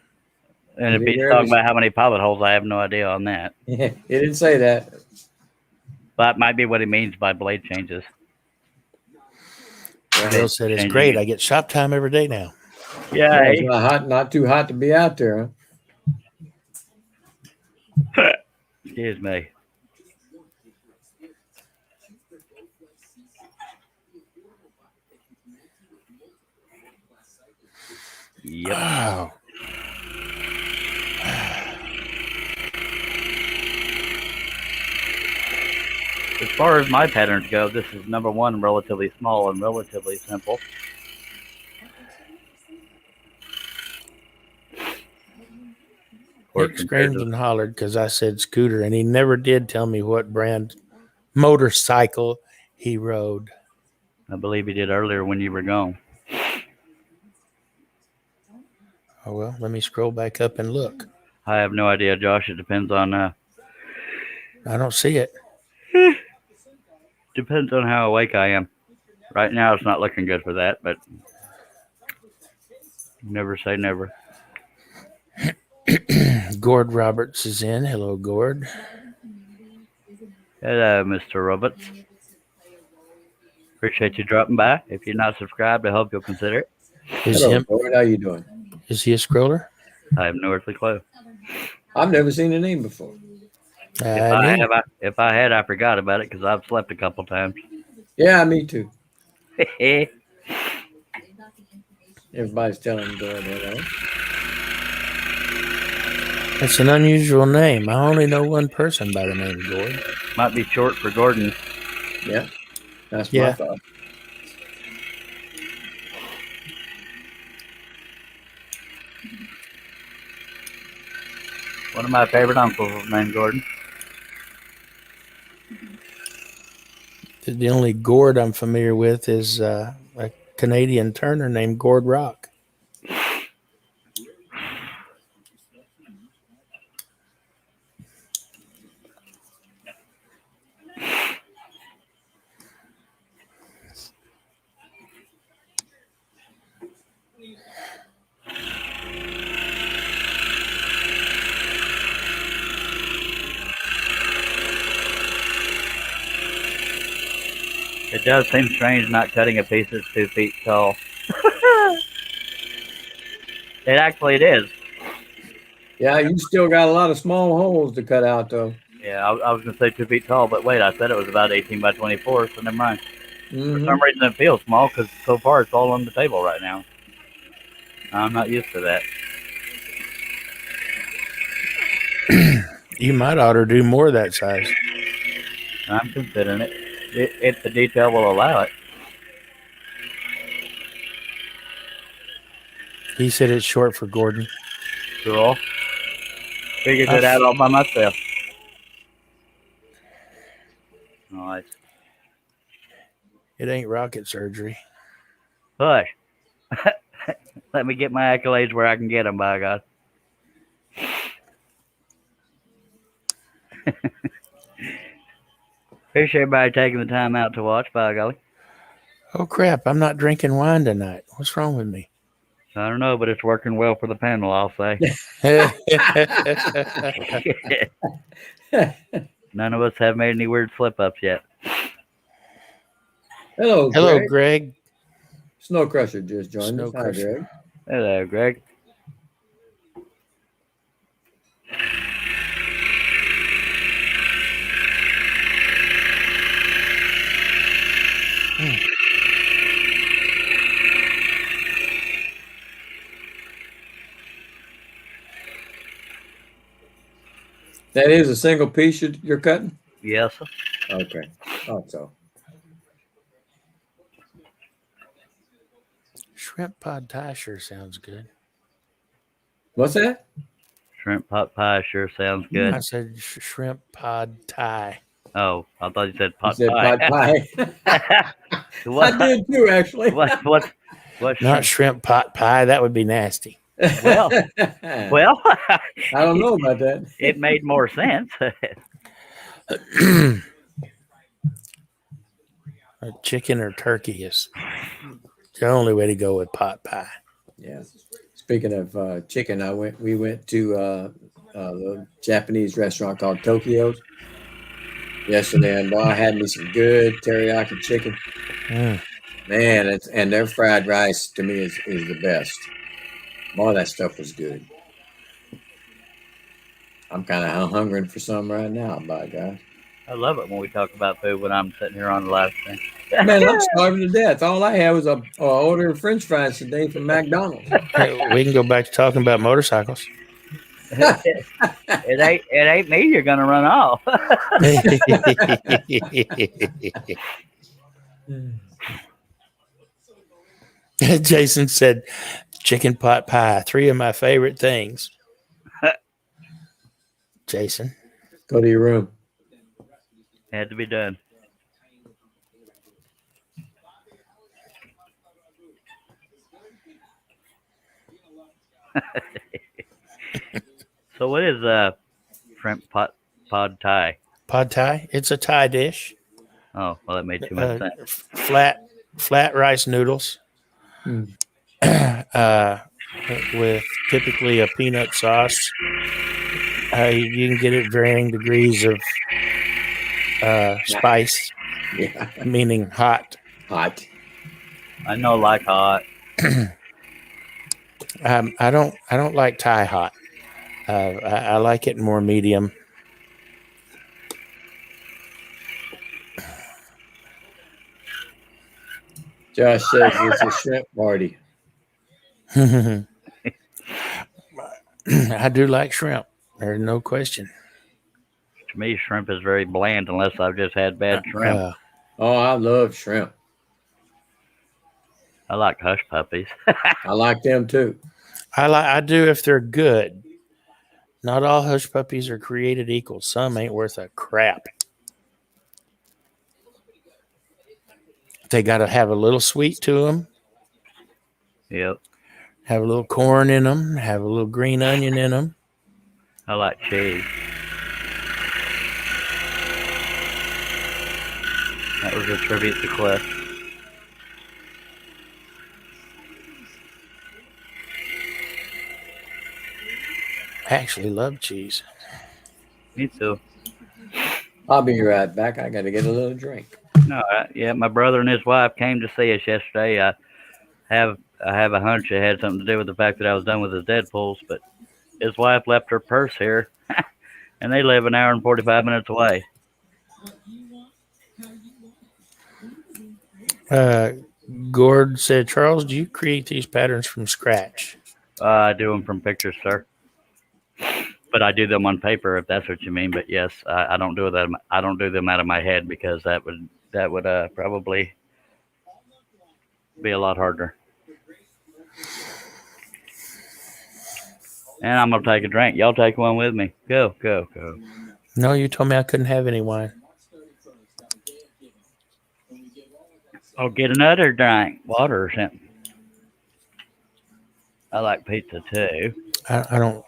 And if he's talking about how many pilot holes, I have no idea on that. Yeah, he didn't say that. That might be what he means by blade changes. Bill said it's great. I get shop time every day now. Yeah. It's not too hot to be out there, huh? Excuse me. Yep. Oh, As far as my patterns go, this is number one, relatively small and relatively simple. Of course, Nick compared screamed to, and hollered because I said scooter, and he never did tell me what brand motorcycle he rode. I believe he did earlier when you were gone. Oh, well, let me scroll back up and look. I have no idea, Josh. It depends on I don't see it. how awake I am. Right now, it's not looking good for that, but never say never. Gord Roberts is in. Hello, Gord. Hello, Mr. Roberts. Appreciate you dropping by. If you're not subscribed, I hope you'll consider it. Is Hello, him? Gord. How you doing? Is he a scroller? I have no earthly clue. I've never seen the name before. If I had, I forgot about it because I've slept a couple times. Yeah, me too. Everybody's telling Gord hello. That's an unusual name. I only know one person by the name Gord. Might be short for Gordon. Yeah, that's my Yeah. thought. One of my favorite uncles was named Gordon. The only Gord I'm familiar with is a Canadian turner named Gord Rock. It does seem strange not cutting a piece that's 2 feet tall. It is. Yeah, you still got a lot of small holes to cut out, though. Yeah, I was going to say 2 feet tall, but wait, I said it was about 18 by 24, so never mind. For some reason, it feels small because so far it's all on the table right now. I'm not used to that. You might ought to do more of that size. I'm considering it. If the detail will allow it. He said it's short for Gordon. Cool. Figured it out all by myself. Nice. It ain't rocket surgery. Hush. Let me get my accolades where I can get them, by God. Appreciate everybody taking the time out to watch, by golly. Oh, crap. I'm not drinking wine tonight. What's wrong with me? I don't know, but it's working well for the panel, I'll say. None of us have made any weird slip-ups yet. Hello, Hello, Greg. Greg. Snow Crusher just joined Snow us. Hi, Crusher. Greg. Hello, Greg. That is a single piece you're cutting? Yes, sir. Okay. Thought so. Shrimp pad thai sure sounds good. What's that? Shrimp pot pie sure sounds I good. said shrimp pad thai. Oh, I thought you said You pot said pie. pot pie. I did too, actually. What Not shrimp pot pie. That would be nasty. Well, I don't know about that. It made more sense. Chicken or turkey is the only way to go with pot pie. Yeah. Speaking of chicken, we went to the Japanese restaurant called Tokyo's yesterday, and boy, I had me some good teriyaki chicken. Man, and their fried rice to me is the best. Boy, that stuff was good. I'm kind of hungering for some right now, by God. I love it when we talk about food when I'm sitting here on the live stream. Man, I'm starving to death. All I had was a order of French fries today from McDonald's. We can go back to talking about motorcycles. It ain't me. You're gonna run off. Jason said, chicken pot pie, 3 of my favorite things. Jason. Go to your room. Had to be done. So what is shrimp pod thai? Pad Thai. It's a Thai dish. Oh, well, that made too much sense. Flat rice noodles. Hmm. With typically a peanut sauce. You can get it varying degrees of spice, Yeah. meaning hot. Hot. I know, like hot. I don't like Thai hot. I like it more medium. Josh says it's a shrimp party. I do like shrimp. There's no question. To me, shrimp is very bland unless I've just had bad shrimp. Oh, I love shrimp. I like hush puppies. I like them too. I do if they're good. Not all hush puppies are created equal. Some ain't worth a crap. They got to have a little sweet to them. Yep. Have a little corn in them. Have a little green onion in them. I like cheese. That was a tribute to Cliff. I actually love cheese. Me too. I'll be right back. I got to get a little drink. No, yeah, my brother and his wife came to see us yesterday. I have a hunch it had something to do with the fact that I was done with his Deadpools, but his wife left her purse here, and they live an hour and 45 minutes away. Gord said, Charles, do you create these patterns from scratch? I do them from pictures, sir. But I do them on paper, if that's what you mean. But yes, I don't do them. I don't do them out of my head because that would probably be a lot harder. And I'm gonna take a drink. Y'all take one with me. Go. No, you told me I couldn't have any wine. I'll get another drink, water or something. I like pizza too. I don't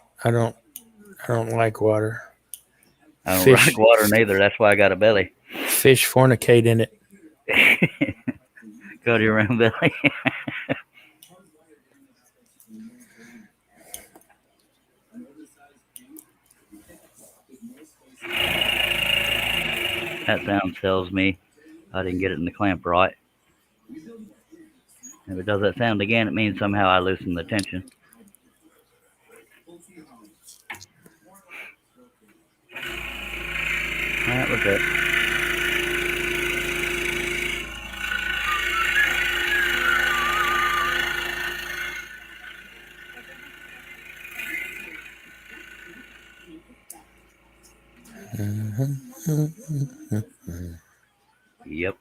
like water. I don't Fish. like water neither. That's why I got a belly. Fish fornicate in it. Go to your room, Billy. That sound tells me I didn't get it in the clamp right. If it does that sound again, it means somehow I loosened the tension. That was it. Yep.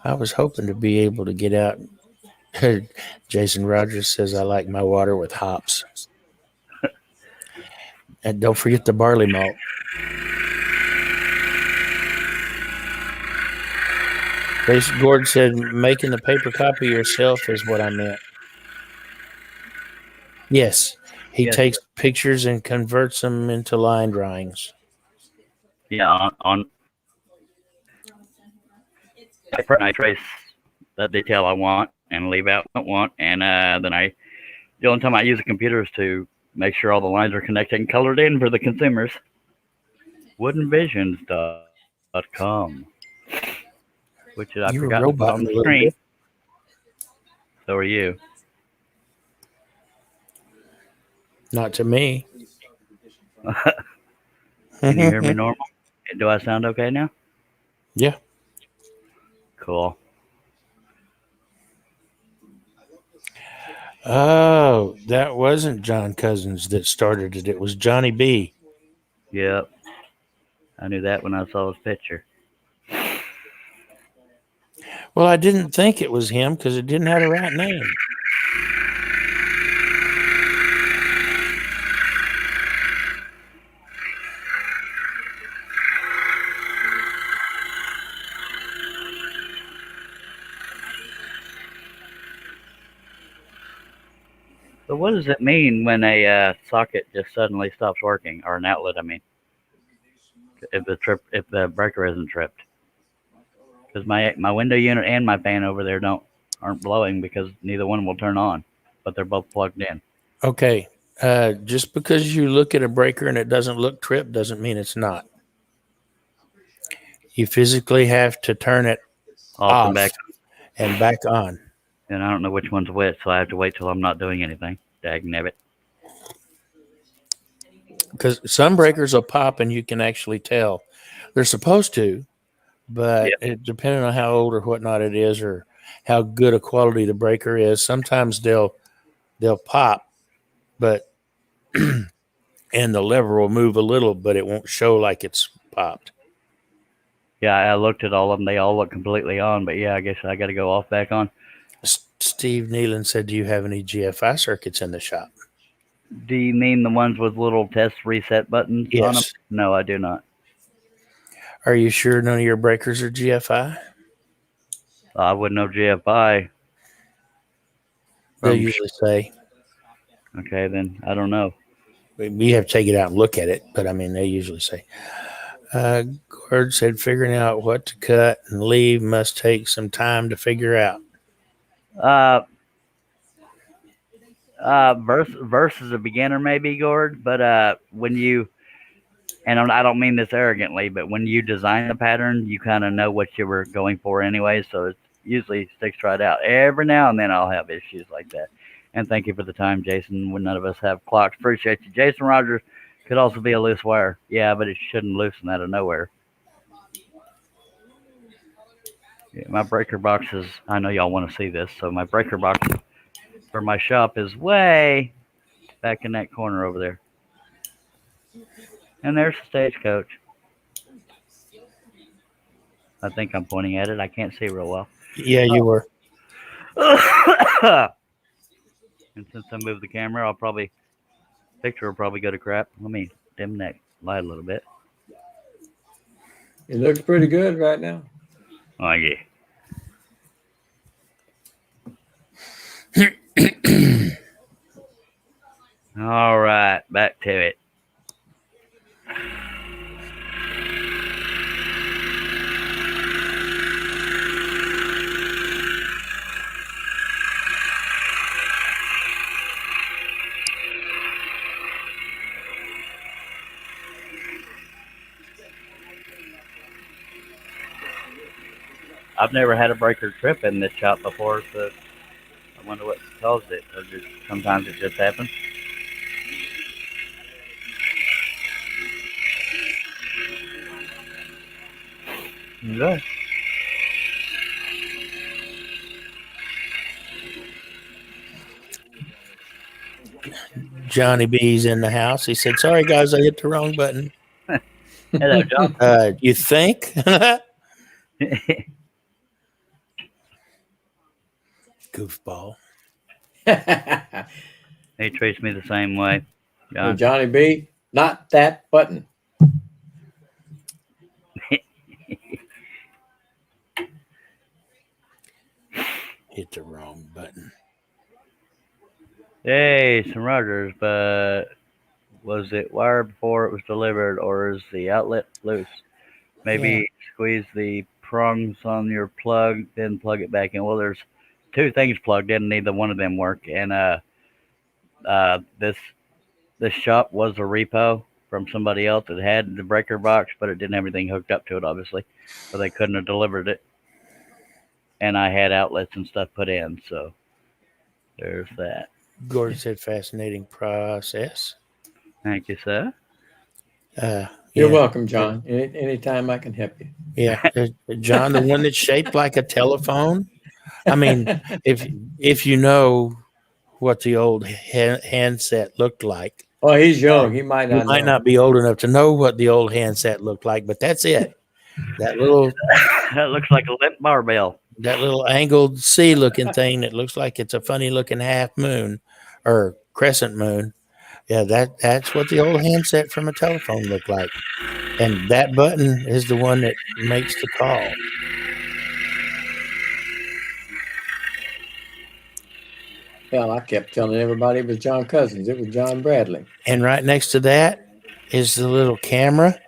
I was hoping to be able to get out. Jason Rogers says I like my water with hops. And don't forget the barley malt. Gord said making the paper copy yourself is what I meant. Yes. He takes pictures and converts them into line drawings. Yeah, on I trace that detail I want and leave out what I want, and then the only time I use a computer is to make sure all the lines are connected and colored in for the consumers. Woodenvisions.com, which I forgot to put on the screen. So are you. Not to me. Can you hear me normal? Do I sound okay now? Yeah. Cool. Oh, that wasn't John Cousins that started it. It was Johnny B. Yep. I knew that when I saw his picture. Well, I didn't think it was him because it didn't have the right name. So what does it mean when a socket just suddenly stops working, or an outlet? I mean, if the breaker isn't tripped, because my window unit and my fan over there aren't blowing because neither one will turn on, but they're both plugged in. Okay. Just because you look at a breaker and it doesn't look tripped doesn't mean it's not. You physically have to turn it Off and off back, and back on. and I don't know which one's which, so I have to wait till I'm not doing anything. Dagnabbit. Because some breakers will pop and you can actually tell. They're supposed to, but it depending on how old or whatnot it is or how good a quality the breaker is, sometimes they'll pop, but and the lever will move a little, but it won't show like it's popped. Yeah, I looked at all of them. They all look completely on, but yeah, I guess I got to go off back on. Steve Nealon said, "Do you have any GFI circuits in the shop?" Do you mean the ones with little test reset buttons on them? Yes. No, I do not. Are you sure none of your breakers are GFI? I wouldn't know GFI. They'll usually say. Okay, then I don't know. We have to take it out and look at it, but I mean, they usually say. Gord said, "Figuring out what to cut and leave must take some time to figure out." Verse is a beginner, maybe, Gord, but when you, and I don't mean this arrogantly, but when you design the pattern, you kind of know what you were going for anyway, so it usually sticks right out. Every now and then I'll have issues like that. And thank you for the time, Jason. When none of us have clocks, appreciate you. Jason Rogers could also be a loose wire. Yeah, but it shouldn't loosen out of nowhere. Yeah, my breaker box is, I know y'all want to see this, so my breaker box for my shop is way back in that corner over there. And there's the Stagecoach. I think I'm pointing at it. I can't see real well. Yeah, you were. And since I moved the camera, picture will probably go to crap. Let me dim that light a little bit. It looks pretty good right now. Oh, yeah. All right, back to it. I've never had a breaker trip in this shop before, so I wonder what caused it. Or sometimes it just happens. Yeah. Johnny B's in the house. He said, "Sorry, guys, I hit the wrong button." Hello, John. You think? Goofball. He treats me the same way. Well, John. Johnny B, not that button. Hit the wrong button. Hey, some Rogers, but was it wired before it was delivered, or is the outlet loose? Maybe squeeze the prongs on your plug, then plug it back in. Well, there's two things plugged in, neither one of them work. And this shop was a repo from somebody else that had the breaker box, but it didn't have anything hooked up to it, obviously, so they couldn't have delivered it. And I had outlets and stuff put in, so there's that. Gordon said fascinating process. Thank you, sir. You're Yeah. welcome, John. Anytime I can help you. Yeah. John, the one that's shaped like a telephone. I mean, if you know what the old handset looked like, Oh, he's young. He might you not might know. not be old enough to know what the old handset looked like, but that's it. That little That looks like a limp barbell. angled C looking thing that looks like it's a funny looking half moon or crescent moon. Yeah, that's what the old handset from a telephone looked like. And that button is the one that makes the call. Hell, I kept telling everybody it was John Cousins. It was John Bradley. And right next to that is the little camera.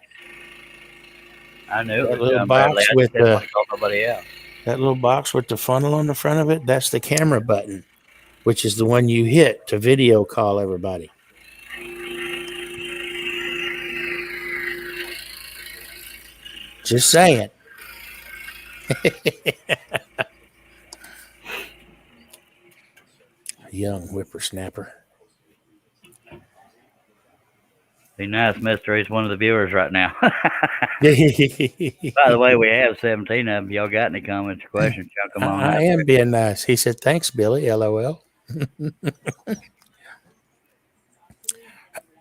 I knew it That was little John Bradley. box I with just didn't the want to call nobody else. that little box with the funnel on the front of it. That's the camera button, which is the one you hit to video call everybody. Just saying. Young whippersnapper. Be nice, mister. He's one of the viewers right now. By By the way, we have 17 of them. Y'all got any comments or questions? Chuck them on I out. am being nice. He said, "Thanks, Billy." LOL.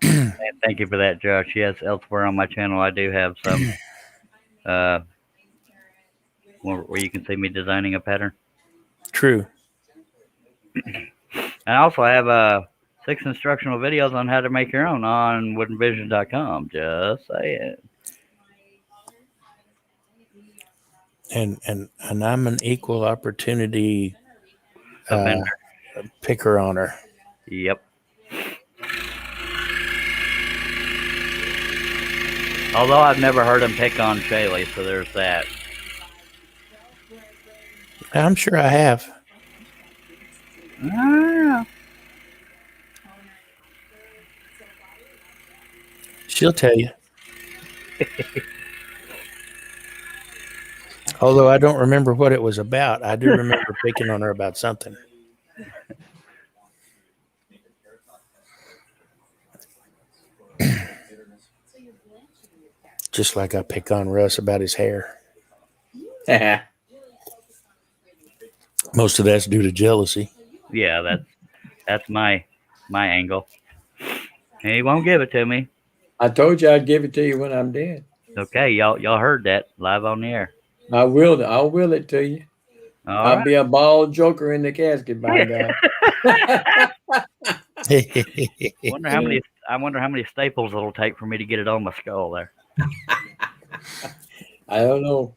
And thank you for that, Josh. Yes, elsewhere on my channel, I do have some where you can see me designing a pattern. True. And also, I have 6 instructional videos on how to make your own on woodenvision.com. Just saying. And I'm an equal opportunity Offender. picker on her. Yep. Although I've never heard him pick on Shaylee, so there's that. I'm sure I have. Ah. She'll tell you. Although I don't remember what it was about, I do remember picking on her about something. Just like I pick on Russ about his hair. Most of that's due to jealousy. Yeah, that's my angle. And he won't give it to me. I told you I'd give it to you when I'm dead. Okay, y'all heard that live on the air. I'll will it to you. All I'll right. be a bald joker in the casket, by God. I wonder how many staples it'll take for me to get it on my skull there. I don't know.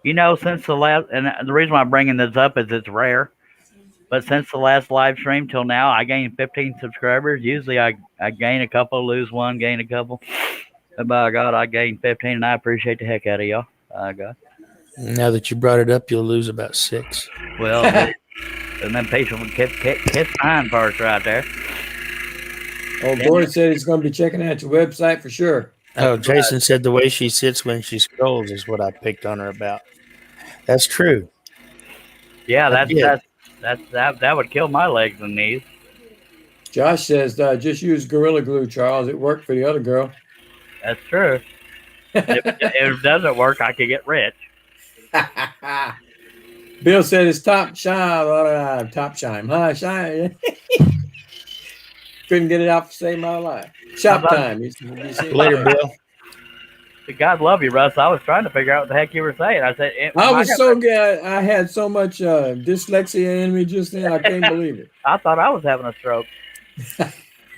You know, since the last, and the reason why I'm bringing this up is it's rare, but since the last live stream till now, I gained 15 subscribers. Usually I gain a couple, lose one, gain a couple. But by God, I gained 15, and I appreciate the heck out of y'all. By God. Now that you brought it up, you'll lose about 6. Well, and then patient kiss behind parts right there. Oh, Gordon said he's going to be checking out your website for sure. Oh, Jason said the way she sits when she scrolls is what I picked on her about. That's true. Yeah, that would kill my legs and knees. Josh says just use Gorilla Glue, Charles. It worked for the other girl. That's true. If it doesn't work, I could get rich. Bill said it's top shine. Top shine. Huh? Shine. Couldn't get it out to save my life. Shop time. Later, Bill. God love you, Russ. I was trying to figure out what the heck you were saying. I said, I was so good. I had so much dyslexia in me just then. I can't believe it. I thought I was having a stroke.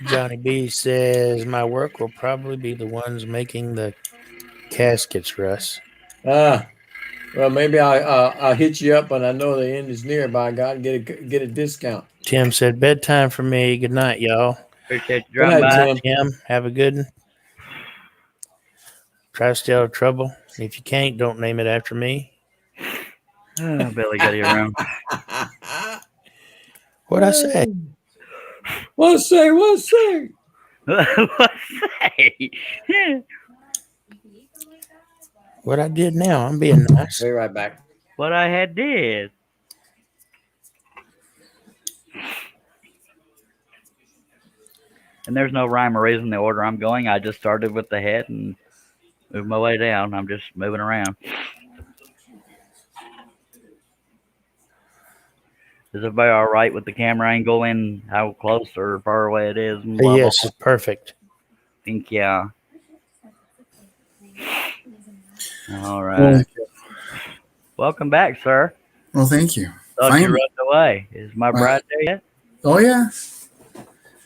Johnny B says, my work will probably be the ones making the caskets, Russ. Well, maybe I'll hit you up when I know the end is near. By God, get a discount. Tim said, bedtime for me. Good night, y'all. Appreciate you dropping by. Tim, have a good one. Try to stay out of trouble. If you can't, don't name it after me. Oh, Billy, go to your room. What'd I say? What say? What say? What I did now, I'm being nice. Be right back. What I had did. And there's no rhyme or reason the order I'm going. I just started with the head and moved my way down. I'm just moving around. Is everybody all right with the camera angle and how close or far away it is? And blah, Yes, blah, it's perfect. think, yeah. All Well, right. Welcome back, sir. well, thank you. Thought Fine. you rushed away. Is my bride there yet? Oh yeah,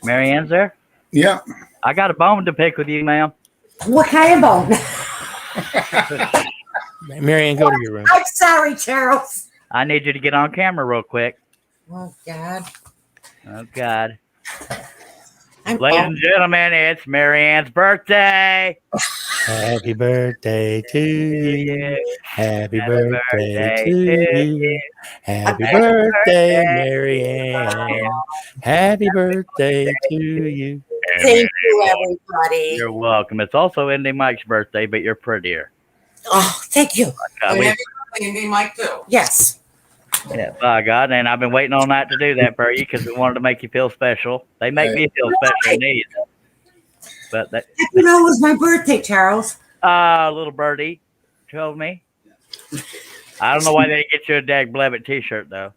Mary Ann's there? yeah. I got a bone to pick with you, ma'am. What kind of bone? Marianne, go to your room. I'm sorry, Charles. I need you to get on camera real quick. Oh, God. Oh, God. I'm Ladies and gentlemen, it's Mary Ann's birthday. Happy birthday to you. Happy birthday to you. Happy Happy birthday, Marianne. Happy birthday to you. Thank you, everybody. You're welcome. It's also Indy Mike's birthday, but you're prettier. Oh, thank you. Mike too. Yes. Yeah, by God. And I've been waiting on that to do that for you because we wanted to make you feel special. They make me feel special in these. But that You know, it was my birthday, Charles. little birdie told me. I don't know why they didn't get you a Dag Blevitt t-shirt, though.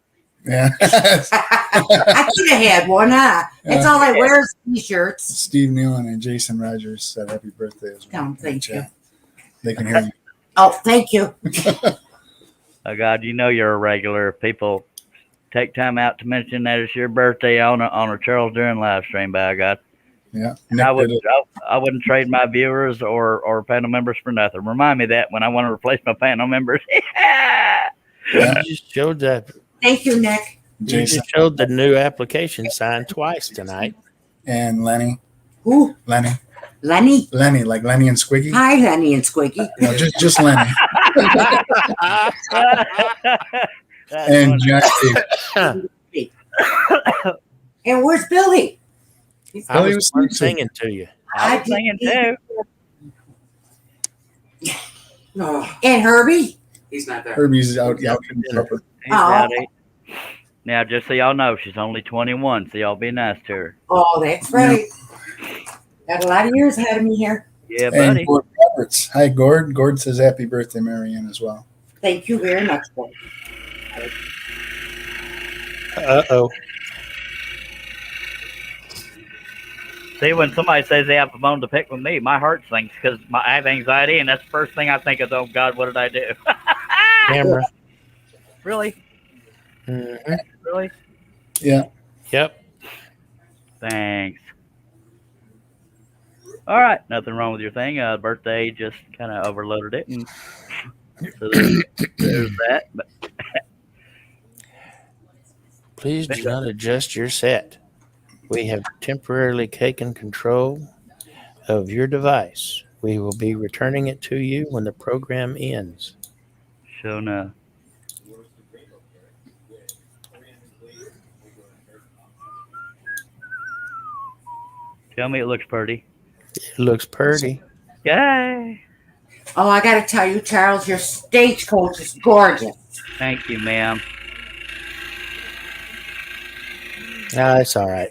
Yeah. I could have had one, huh? That's all I wear is t-shirts. Steve Nealon and Jason Rogers said happy birthday as well. Oh, thank you. They can hear you. Oh, thank you. Oh, God, you know you're a regular. If people take time out to mention that it's your birthday on a Charles Duran live stream, by God. Yeah. I wouldn't trade my viewers or panel members for nothing. Remind me that when I want to replace my panel members. You just showed the Thank you, Nick. you Jason just showed the new application sign twice tonight. and Lenny. Who? Lenny, Lenny. like Lenny and Squiggy. Hi, Lenny and Squiggy. No, just Lenny and John Steve. And where's Billy? I Billy was was singing to you. I was singing too. Oh. And Herbie? He's not there. Herbie's out in supper. He's out eating. Now, just so y'all know, she's only 21, so y'all be nice to her. Oh, that's right. Got a lot of years ahead of me here. Yeah, And buddy. Gord Roberts. Hi, Gord. Gord says happy birthday, Marianne, as well. Thank you very much, boy. Uh-oh. See, when somebody says they have a bone to pick with me, my heart sinks because I have anxiety, and that's the first thing I think of. Oh God, what did I do? Camera. Really? Mhm. Really? Yeah. Yep. Thanks. All right, nothing wrong with your thing. Birthday just kind of overloaded it, and so there's that. But Please do not adjust your set. We have temporarily taken control of your device. We will be returning it to you when the program ends. sure enough. Tell me it looks pretty. It looks pretty. Yay! Oh, I got to tell you, Charles, your stagecoach is gorgeous. Thank you, ma'am. Ah, it's all right.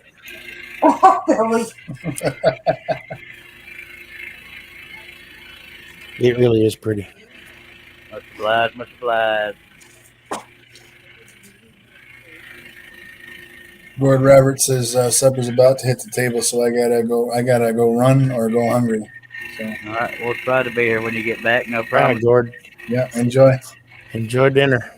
Oh, Billy. It really is pretty. Much obliged, much obliged. Gord Roberts says supper's about to hit the table, so I gotta go run or go hungry. So All right, we'll try to be here when you get back. No All right, problem. Gord. yeah, enjoy. Enjoy dinner.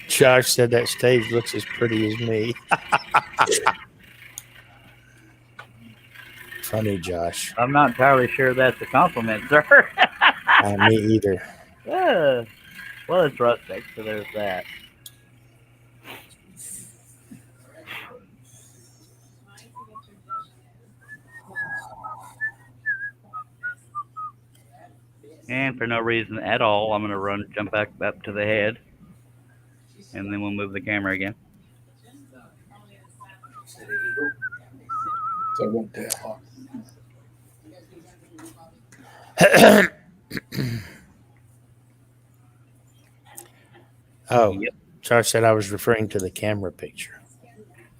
Josh said that stage looks as pretty as me. Funny, Josh. I'm not entirely sure that's a compliment, sir. Me either. Well, it's rustic, so there's that. And for no reason at all, I'm going to jump back up to the head, and then we'll move the camera again. So I won't tell. Oh, Yep. Sorry, I said I was referring to the camera picture.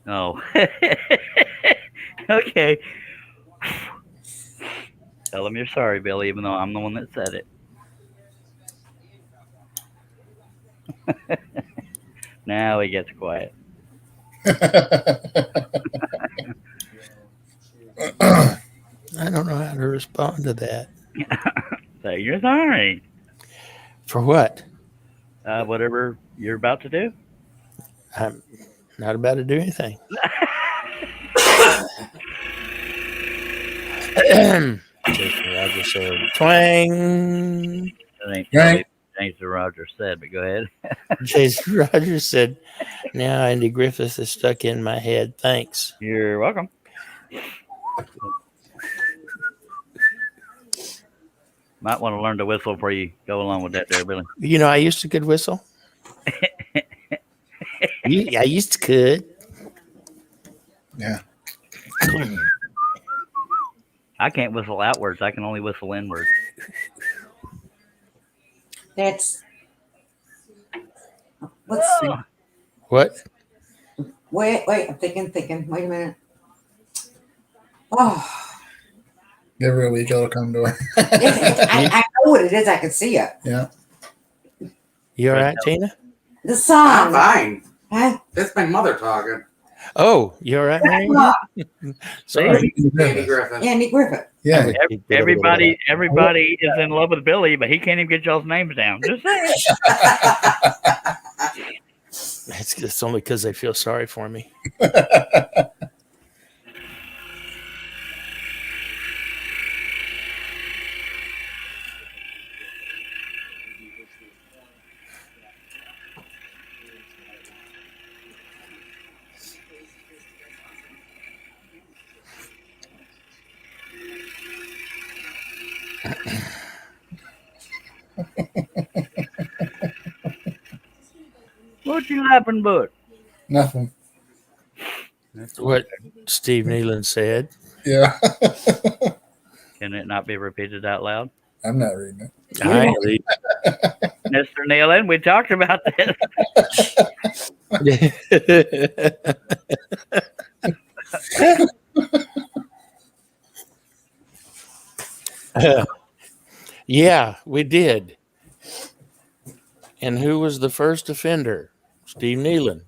Oh. Okay. Tell him you're sorry, Billy, even though I'm the one that said it. Now he gets quiet. I don't know how to respond to that. Say you're sorry. For what? Whatever you're about to do. I'm not about to do anything. Jason Rogers said, twang. That ain't Right. probably James Rogers said, but go ahead. Jason Rogers said, now Andy Griffith is stuck in my head. Thanks. You're welcome. Might want to learn to whistle before you go along with that there, Billy. You know, I used to could whistle. I used to could. Yeah. I can't whistle outwards. I can only whistle inwards. That's. Let's see. What? Wait. I'm thinking. Wait a minute. Oh, Every week it'll come to her. I know what it is. I can see it. Yeah. You all right, Tina? The I'm song. fine. Huh? That's my mother talking. Oh, you all right, Mary? Sorry. Andy Griffin. Andy Griffith. Yeah. Everybody is in love with Billy, but he can't even get y'all's names down. Just saying. It's only because they feel sorry for me. What you laughing about? Nothing. What Steve Nealon said. Yeah. Can it not be repeated out loud? I'm not reading it. I read. Mr. Nealon, we talked about this. Yeah, we did. And who was the first offender? Steve Nealon.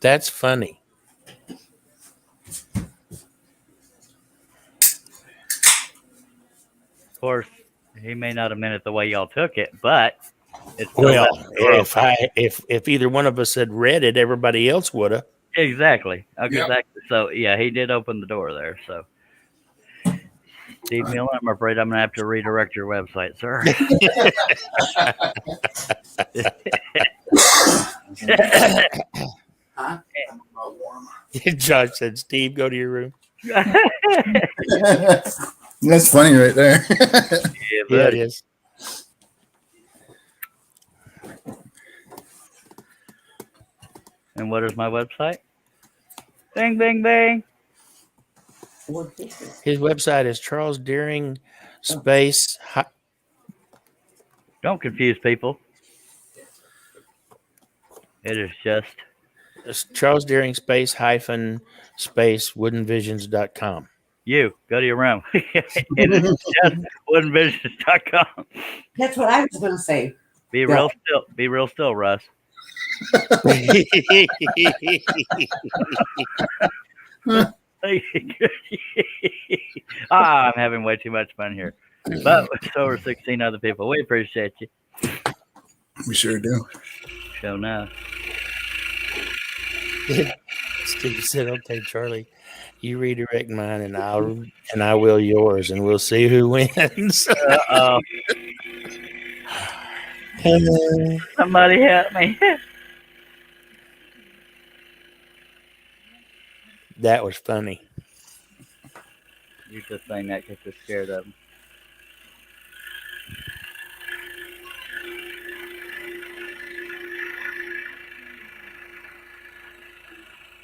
That's funny. Of course, he may not have meant it the way y'all took it, but it's still Well, that- if either one of us had read it, everybody else would have. exactly. Yep. Exactly. So yeah, he did open the door there. So Steve Nealon, I'm afraid I'm gonna have to redirect your website, sir. Huh? Josh said, Steve, go to your room. That's funny right there. Yeah, Yeah, it buddy. is. And what is my website? Bing, bing, bing. What is it? His website is Charles Deering space. Don't confuse people. It is just Charles Deering space space woodenvisions.com. you. Go to your room. It is just woodenvisions.com. That's what I was going to say. Be real still. Be real still, Russ. I'm having way too much fun here. But so are 16 other people. We appreciate you. We sure do. Show now. Steve said, "Okay, Charlie, you redirect mine, and I will yours, and we'll see who wins." Uh-oh. Somebody help me. That was funny. You're just saying that because you're scared of him.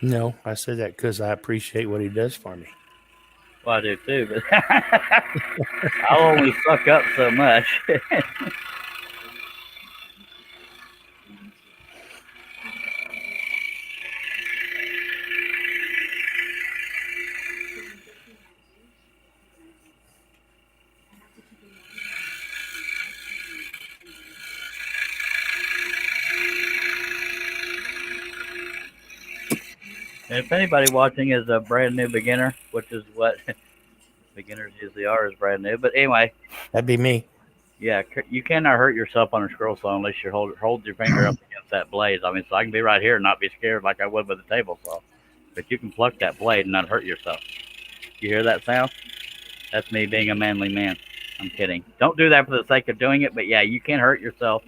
No, I said that because I appreciate what he does for me. Well, I do too, but I'll only fuck up so much. And if anybody watching is a brand new beginner, which is what beginners usually are, is brand new. But anyway, That'd be me. yeah, you cannot hurt yourself on a scroll saw unless you hold your finger up against that blade. I mean, so I can be right here and not be scared like I would with a table saw, but you can pluck that blade and not hurt yourself. You hear that sound? That's me being a manly man. I'm kidding. Don't do that for the sake of doing it, but yeah, you can't hurt yourself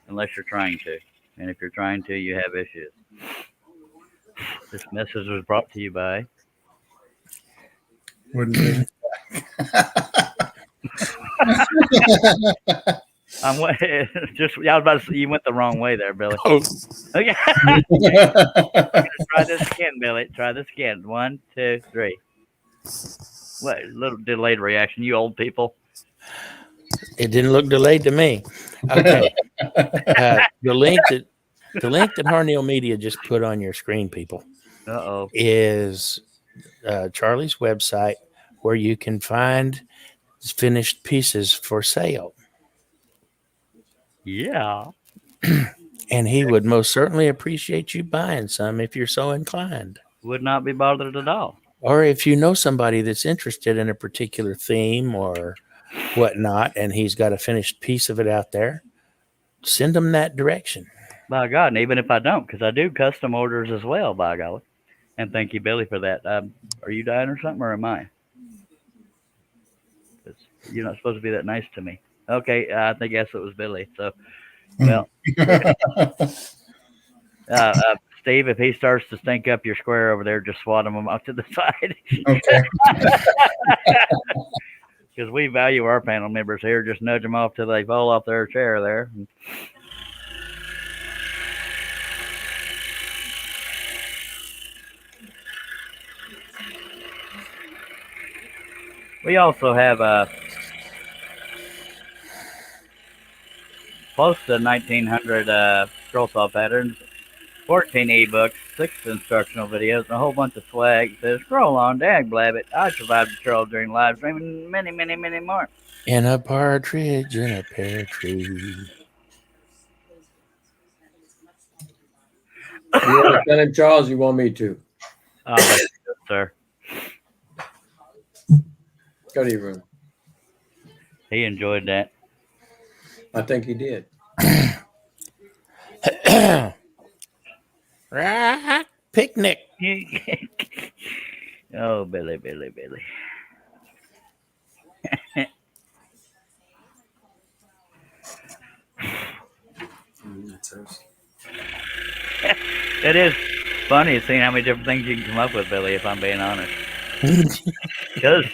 unless you're trying to. And if you're trying to, you have issues. This message was brought to you by. Wouldn't be. I'm just. I was about to say, you went the wrong way there, Billy. Oh, Okay. Try this again, Billy. Try this again. 1, 2, 3. What? Little delayed reaction. You old people. it didn't look delayed to me. Okay. The link that Harneal Media just put on your screen, people, is Charlie's website where you can find finished pieces for sale. Yeah. And he would most certainly appreciate you buying some if you're so inclined. Would not be bothered at all. Or if you know somebody that's interested in a particular theme or whatnot, and he's got a finished piece of it out there, send them that direction. By God, and even if I don't, because I do custom orders as well, by golly. And thank you, Billy, for that. Are you dying or something, or am I? 'Cause you're not supposed to be that nice to me. Okay, I guess it was Billy. So, well, Steve, if he starts to stink up your square over there, just swat him off to the side. Okay. Because we value our panel members here. Just nudge them off till they fall off their chair there. We also have close to 1,900 scroll saw patterns, 14 ebooks, 6 instructional videos, and a whole bunch of swag. It says, scroll on, dag blabbit. I survived the troll during live stream, and many, many, many more. In a partridge in a pear tree. You want to tell him, Charles? You want me to? Yes, sir. Go to your room. He enjoyed that. I think he did. Picnic. Oh, Billy. It is funny seeing how many different things you can come up with, Billy, if I'm being honest. Because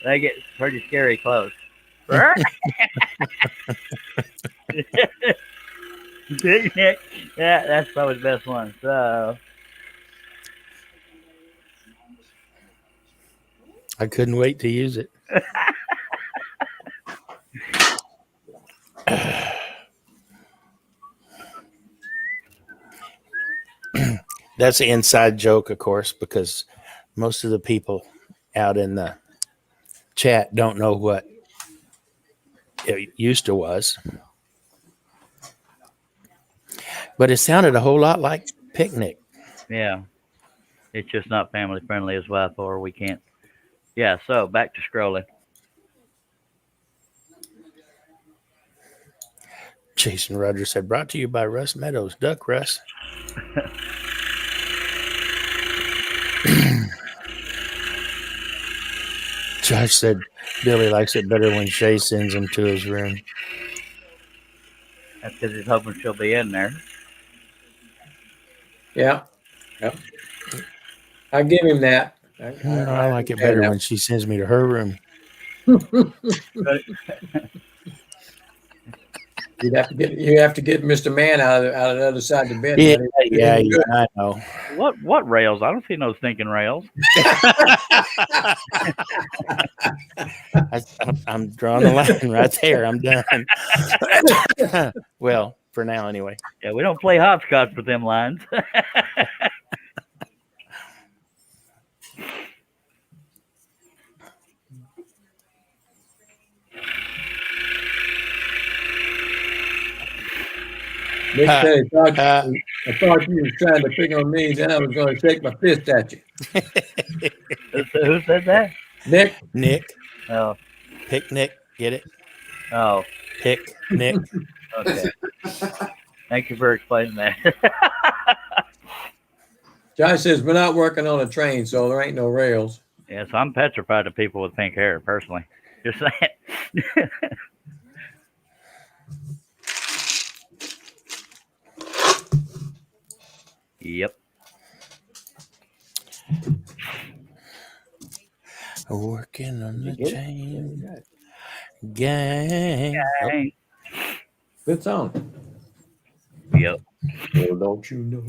they get pretty scary close. Picnic. Yeah, that's probably the best one. So I couldn't wait to use it. That's an inside joke, of course, because most of the people out in the chat don't know what it used to was. But it sounded a whole lot like picnic. yeah, it's just not family friendly as well, or we can't. Yeah, so back to scrolling. Jason Rogers said, brought to you by Russ Meadows. Duck, Russ. Josh said Billy likes it better when Shay sends him to his room. That's because he's hoping she'll be in there. Yeah. Yep. I give him that. I like it better when she sends me to her room. You have to get Mr. Man out of the other side of the bed. Yeah, I know. What rails? I don't see no stinking rails. I'm drawing the line right there. I'm done. Well, for now, anyway. Yeah, we don't play hopscotch with them lines. I thought you was trying to pick on me, then I was going to shake my fist at you. Who said that? Nick, Nick, Oh, picnic, get it? oh, Picnic. okay. Thank you for explaining that. Josh says we're not working on a train, so there ain't no rails. Yes, I'm petrified of people with pink hair, personally. Just saying. Yep. Working on You the get it? chain Yeah, gang. Dang. good song. Yep. Well, don't you know?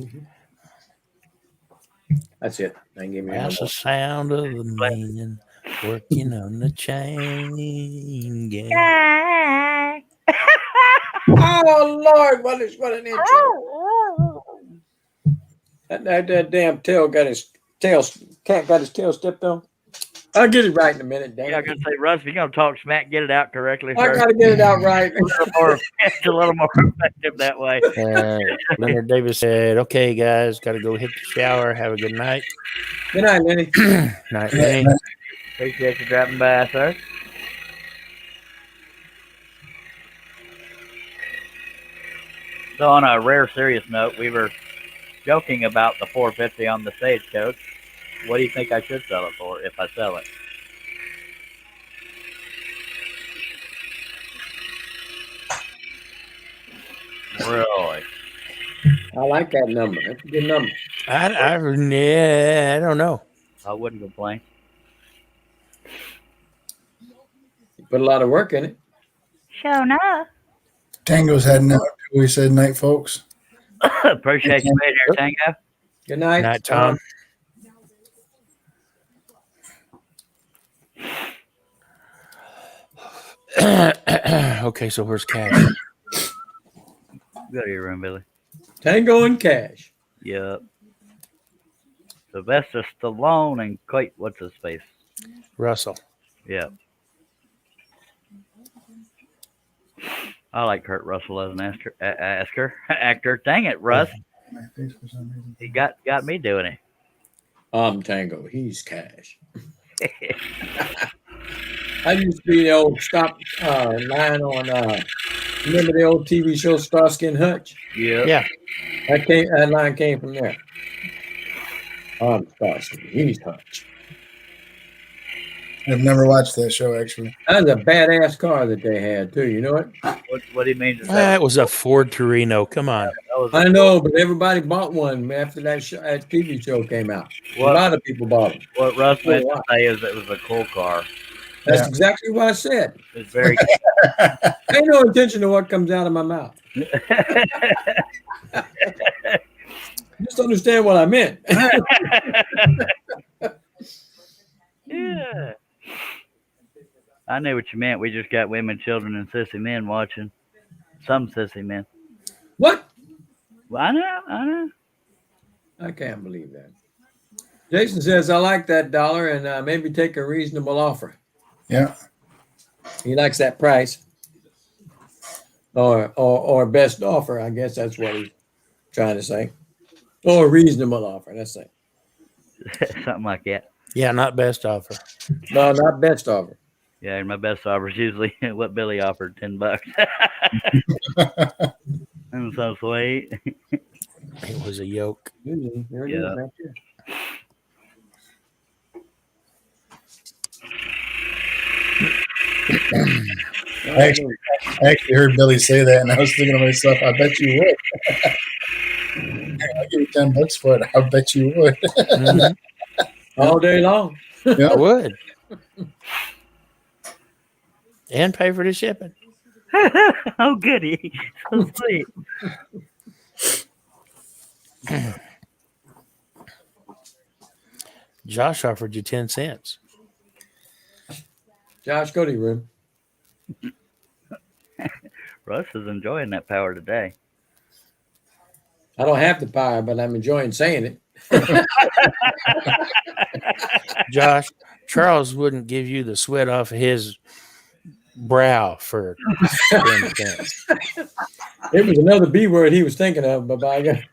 That's it. I ain't giving you no That's the more. sound of the man working on the chain gang. Dang. Oh Lord, what an intro! That damn tail got his cat got his tail stepped on. I'll get it right in a minute, Yeah, damn I'm it. gonna say, Russ, if you're gonna talk smack, get it out correctly, I sir. gotta get it out right. It's a little more effective that way. Leonard Davis said, "Okay, guys, got to go hit the shower. Have a good night." Good night, Lenny. Night, Lenny. Appreciate you dropping by, sir. So, on a rare serious note, we were joking about the 450 on the Stagecoach. What do you think I should sell it for if I sell it? Really? I like that number. That's a good number. I don't know. I wouldn't complain. You put a lot of work in it. Sure enough. Tango's heading out. We said night, folks. Appreciate you being here, Tango. Good night. Night, Tom. Okay, so where's Cash? Go to your room, Billy. Tango and Cash. Yep. Sylvester Stallone and Kate, what's his face? Russell. Yep. I like Kurt Russell as an actor. Dang it, Russ. He got me doing it. I'm Tango. He's Cash. I used to be the old stop line on. Remember the old TV show Starsky and Hutch? Yep. Yeah. That line came from there. I'm Starsky. He's Hutch. I've never watched that show, actually. That was a badass car that they had too. You know it? What do you mean? That was a Ford Torino. Come on. I know, but everybody bought one after that TV show came out. A lot of people bought them. What Russ meant to say is it was a cool car. That's exactly what I said. It's very Pay no attention to what comes out of my mouth. Just understand what I meant. Yeah. I knew what you meant. We just got women, children, and sissy men watching. Some sissy men. What? Well, I know. I can't believe that. Jason says, I like that dollar and maybe take a reasonable offer. Yeah. He likes that price. Or best offer. I guess that's what he's trying to say. Or reasonable offer. That's it. Something like that. Yeah, not best offer. No, not best offer. Yeah, my best offer is usually what Billy offered, $10. And so sweet. It was a yoke. There it is, Yeah. right there. I actually heard Billy say that, and I was thinking to myself, I bet you would. I'll give you $10 for it. I bet you would. Mhm. All day long. I would. And pay for the shipping. Oh, goody. So sweet. Josh offered you 10 cents. Josh, go to your room. Russ is enjoying that power today. I don't have the power, but I'm enjoying saying it. Josh, Charles wouldn't give you the sweat off of his brow for 10 cents. It was another B word he was thinking of, but by God.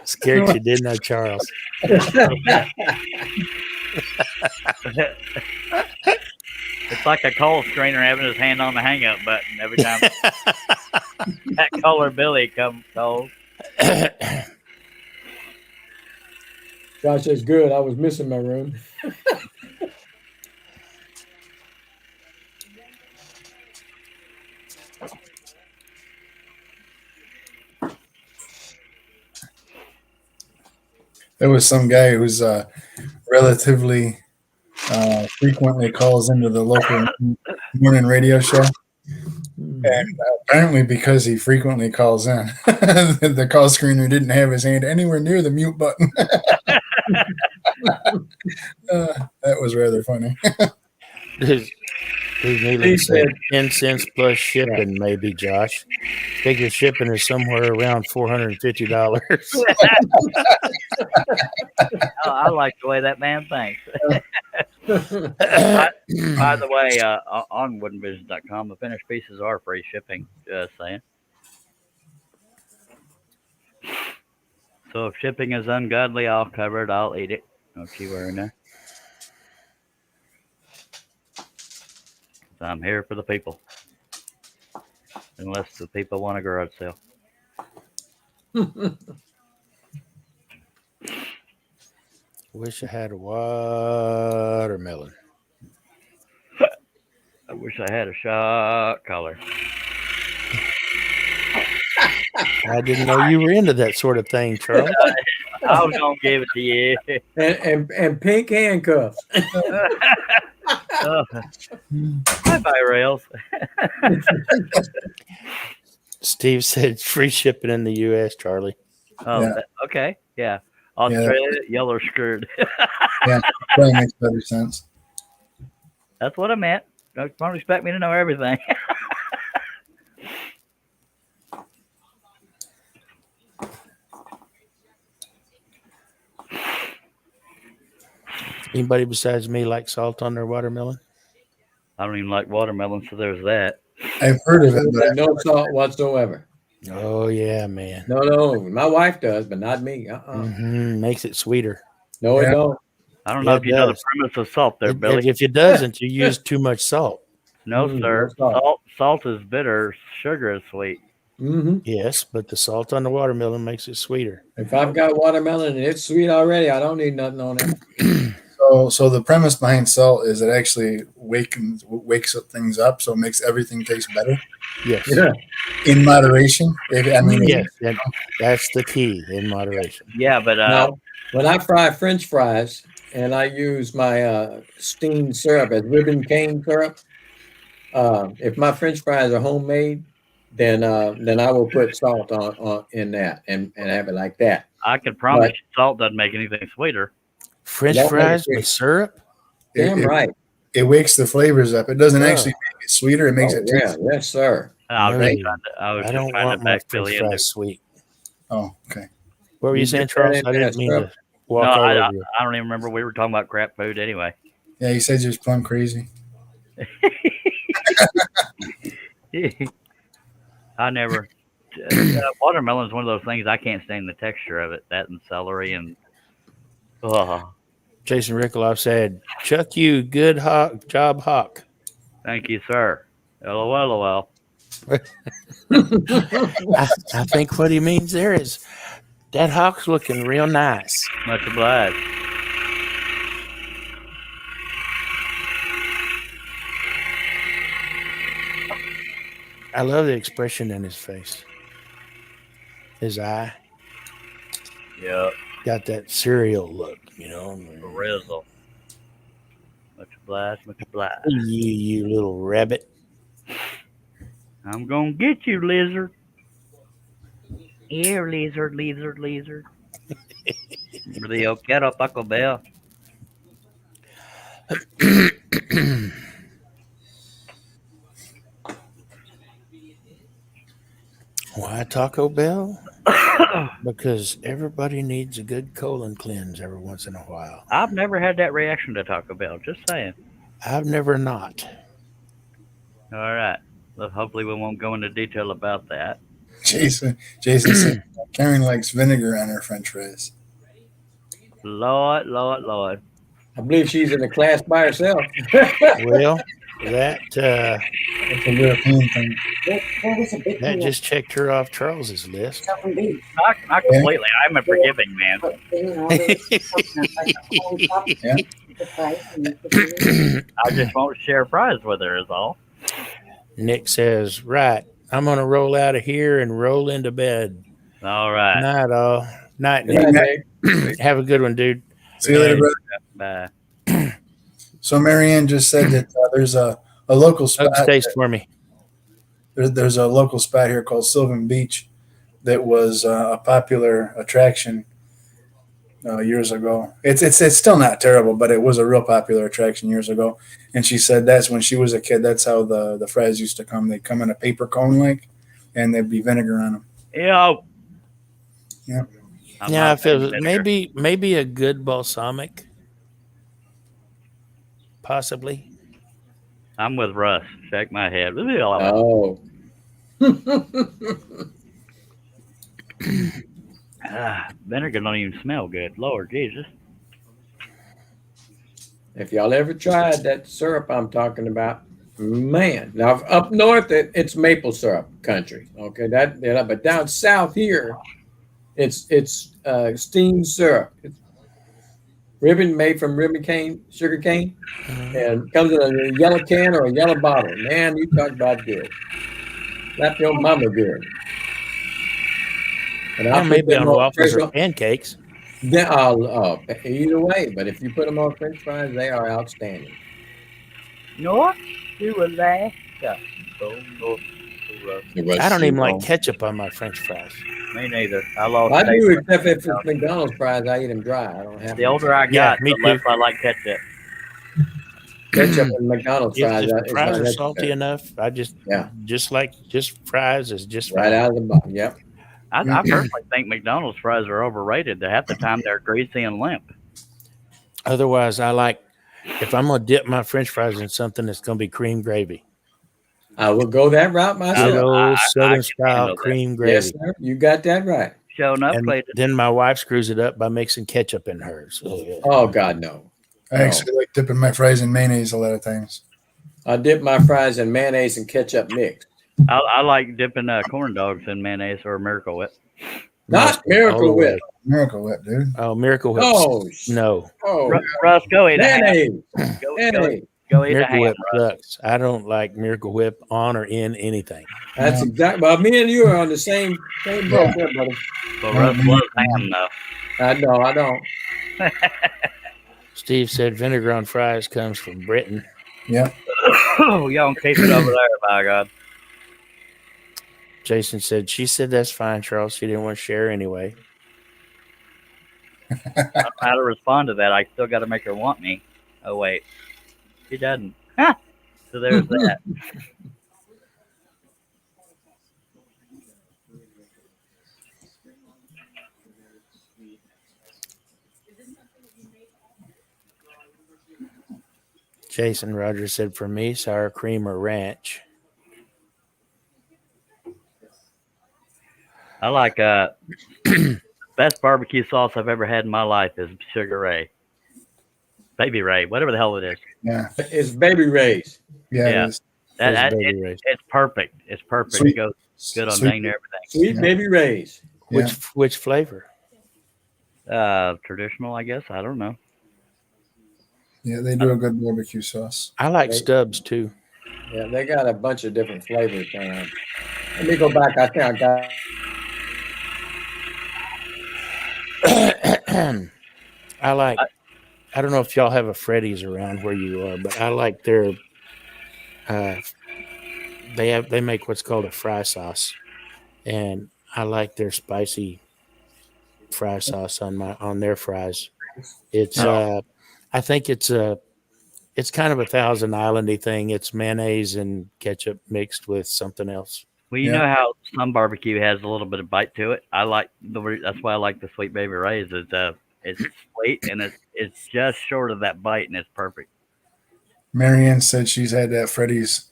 Scared you, didn't I, Charles? It's like a coal screener having his hand on the hang-up button every time that color Billy comes calls. Josh says, good. I was missing my room. There was some guy who's relatively frequently calls into the local morning radio show. And apparently, because he frequently calls in, the call screener didn't have his hand anywhere near the mute button. That was rather funny. Steve Nealon said 10 cents plus shipping, maybe, Josh. Figure shipping is somewhere around $450. I like the way that man thinks. By the way, on woodenvision.com, the finished pieces are free shipping. Just saying. So if shipping is ungodly, I'll cover it. I'll eat it. Don't you worry now. So I'm here for the people. Unless the people want a garage sale. Wish I had a watermelon. I wish I had a shot collar. I didn't know you were into that sort of thing, Charles. I was gonna give it to you. And pink handcuffs. Bye, Rails. Steve said free shipping in the U.S., Charlie. Oh, Yeah. Okay. Yeah. Australia, yellow skirt. Yeah, probably makes better sense. That's what I meant. Don't expect me to know everything. Anybody besides me like salt on their watermelon? I don't even like watermelon, so there's that. I've heard of it, but No salt whatsoever. Oh, yeah, man. No. My wife does, but not me. Makes it sweeter. No, Yeah. it don't. I don't know if you know the premise of salt there, Billy. If it doesn't, you use too much salt. No, sir. no salt. Salt is bitter. Sugar is sweet. Mm-hmm. Yes, but the salt on the watermelon makes it sweeter. If I've got watermelon and it's sweet already, I don't need nothing on it. so the premise behind salt is it actually wakes up things up, so it makes everything taste better Yes. Yeah. in moderation. Yes, that's the key, in moderation. Yeah, but Now, when I fry French fries and I use my steamed syrup as ribbon cane syrup, if my French fries are homemade, then I will put salt on in that and have it like that. I can promise you salt doesn't make anything sweeter. French That fries makes it- with syrup? Damn right. It wakes the flavors up. It doesn't actually make it sweeter. It makes it yeah, taste. yes, sir. I was No, just I trying don't to want my back French Billy into. fries sweet. Oh, okay. What were you You saying, get that Charles? in I there, didn't mean to walk No, all I over you. don't even remember. We were talking about crap food anyway. Yeah, you said you're just plumb crazy. I never. Watermelon is one of those things I can't stand the texture of it. That and celery and. Oh, Jason Rickloff said, Chuck you, good job, Hawk. thank you, sir. LOL. I think what he means there is that Hawk's looking real nice. Much obliged. I love the expression in his face. His eye Yep. got that cereal look, you know. Rizzle. Much obliged. Much obliged. You little rabbit. I'm gonna get you, lizard. Here, lizard. Rio quiero Taco Bell. Why Taco Bell? Because everybody needs a good colon cleanse every once in a while. I've never had that reaction to Taco Bell. Just saying. I've never not. All right. Well, hopefully we won't go into detail about that. Jason said Karen likes vinegar on her French fries. Lord, Lord, Lord. I believe she's in a class by herself. Well, that That's a European thing. That was a big that thing. just checked her off Charles's list. Southern beef. Not completely. I'm a forgiving man. But then, you know, there was like a whole top Yeah. the price and you put it in. I just won't share fries with her, is all. Nick says, "Right, I'm gonna roll out of here and roll into bed. All right. Night, all. Night, Good night, Nick. Nick. Have a good one, dude." See you later, brother. Bye. So Marianne just said that there's a local Hug spot. stays for me. There's a local spot here called Sylvan Beach that was a popular attraction years ago. It's still not terrible, but it was a real popular attraction years ago. And she said that's when she was a kid. That's how the fries used to come. They'd come in a paper cone and there'd be vinegar on them. Yo. Yeah. I'm Yeah, not I feel a vinegar. maybe a good balsamic, possibly. I'm with Russ. Shake my head. Oh. Vinegar don't even smell good. Lord Jesus. If y'all ever tried that syrup I'm talking about, man. Now up north it's maple syrup country. Okay, but down south here, it's steamed syrup. It's made from sugar cane, and comes in a yellow can or a yellow bottle. Man, you talk about good. Slap your mama good. And Yeah, maybe on waffles or pancakes. Either way, but if you put them on French fries, they are outstanding. No, you will laugh. I don't even like ketchup on my French fries. Me neither. I lost. I taste do, for except if ketchup. it's McDonald's fries, I eat them dry. I don't have The older I Yeah, got, me the less too. I like ketchup. ketchup and McDonald's If fries. the Is fries not are necessary. salty enough, I just fries is just Right fine. out of the box. Yep. I personally think McDonald's fries are overrated. Half the time they're greasy and limp. Otherwise, I like if I'm gonna dip my French fries in something, it's gonna be cream gravy. I will go that route Good myself. old I Southern can style handle that. cream Yes, gravy. sir. You got that right. Showing up, And Clayton. then my wife screws it up by mixing ketchup in hers. Oh, Oh God, no. I actually like dipping my fries in mayonnaise a lot of times. I dip my fries in mayonnaise and ketchup mixed. I like dipping corn dogs in mayonnaise or Miracle Whip. Not mustard all the Miracle way. Whip. Miracle Whip, dude. Oh, Miracle Whip. Oh, No, oh, Russ, go eat a ham. mayonnaise. Go Mayonnaise. eat a Miracle ham, Whip Russ. sucks. I don't like Miracle Whip on or in anything. That's exactly. Well, me and you are on the same boat there, buddy. But Russ loves ham, though. I know. I don't. Steve said vinegar on fries comes from Britain. Yeah. Oh, y'all can keep it over there, by God. Jason said, she said that's fine, Charles. She didn't want to share anyway. I don't know how to respond to that. I still got to make her want me. Oh, wait. She doesn't. Huh. So there's that. Jason Rogers said, for me, sour cream or ranch. I like best barbecue sauce I've ever had in my life is Sugar Ray. Baby Ray, whatever the hell it is. Yeah. It's Baby Ray's. Yeah. Yeah. It is. It's perfect. It's perfect. Sweet. It goes good on Sweet. dang near everything. Sweet Yeah. Baby Ray's. Which flavor? Traditional, I guess. I don't know. Yeah, they do a good barbecue sauce. I like They- Stubbs too. Yeah, they got a bunch of different flavors. Let me go back. I think I got. I don't know if y'all have a Freddy's around where you are, but I like their they make what's called a fry sauce, and I like their spicy fry sauce on their fries. It's I think it's kind of a Thousand Islandy thing. It's mayonnaise and ketchup mixed with something else. Well, you Yeah. know how some barbecue has a little bit of bite to it. That's why I like the Sweet Baby Ray's. It's sweet and it's just short of that bite and it's perfect. Marianne said she's had that Freddy's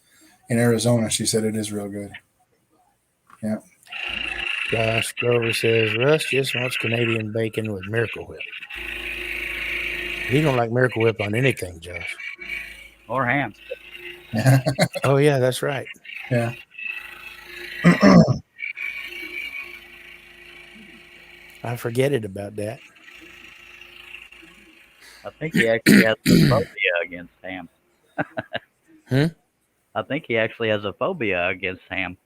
in Arizona. She said it is real good. Yeah. Josh Grover says Russ just wants Canadian bacon with Miracle Whip. He don't like Miracle Whip on anything, Josh. Or ham. Oh yeah, that's right. Yeah. I forget it about that. I think he actually has a phobia against ham. I think he actually has a phobia against ham.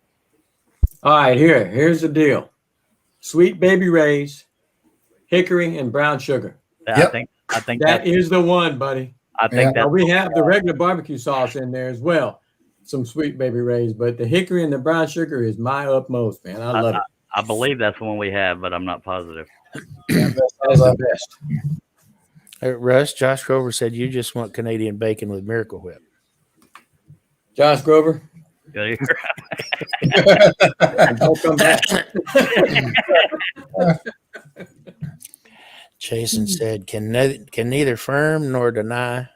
All right, here's the deal: Sweet Baby Ray's, hickory, and brown sugar. Yep. I think That is the one, buddy. I think Now, that's we have the regular barbecue sauce in there as well, some Sweet Baby Ray's, but the hickory and the brown sugar is my utmost, man. I love it. I believe that's the one we have, but I'm not positive. That's the best. Russ, Josh Grover said you just want Canadian bacon with Miracle Whip. Josh Grover, Good. don't come back. Jason said can neither confirm nor deny,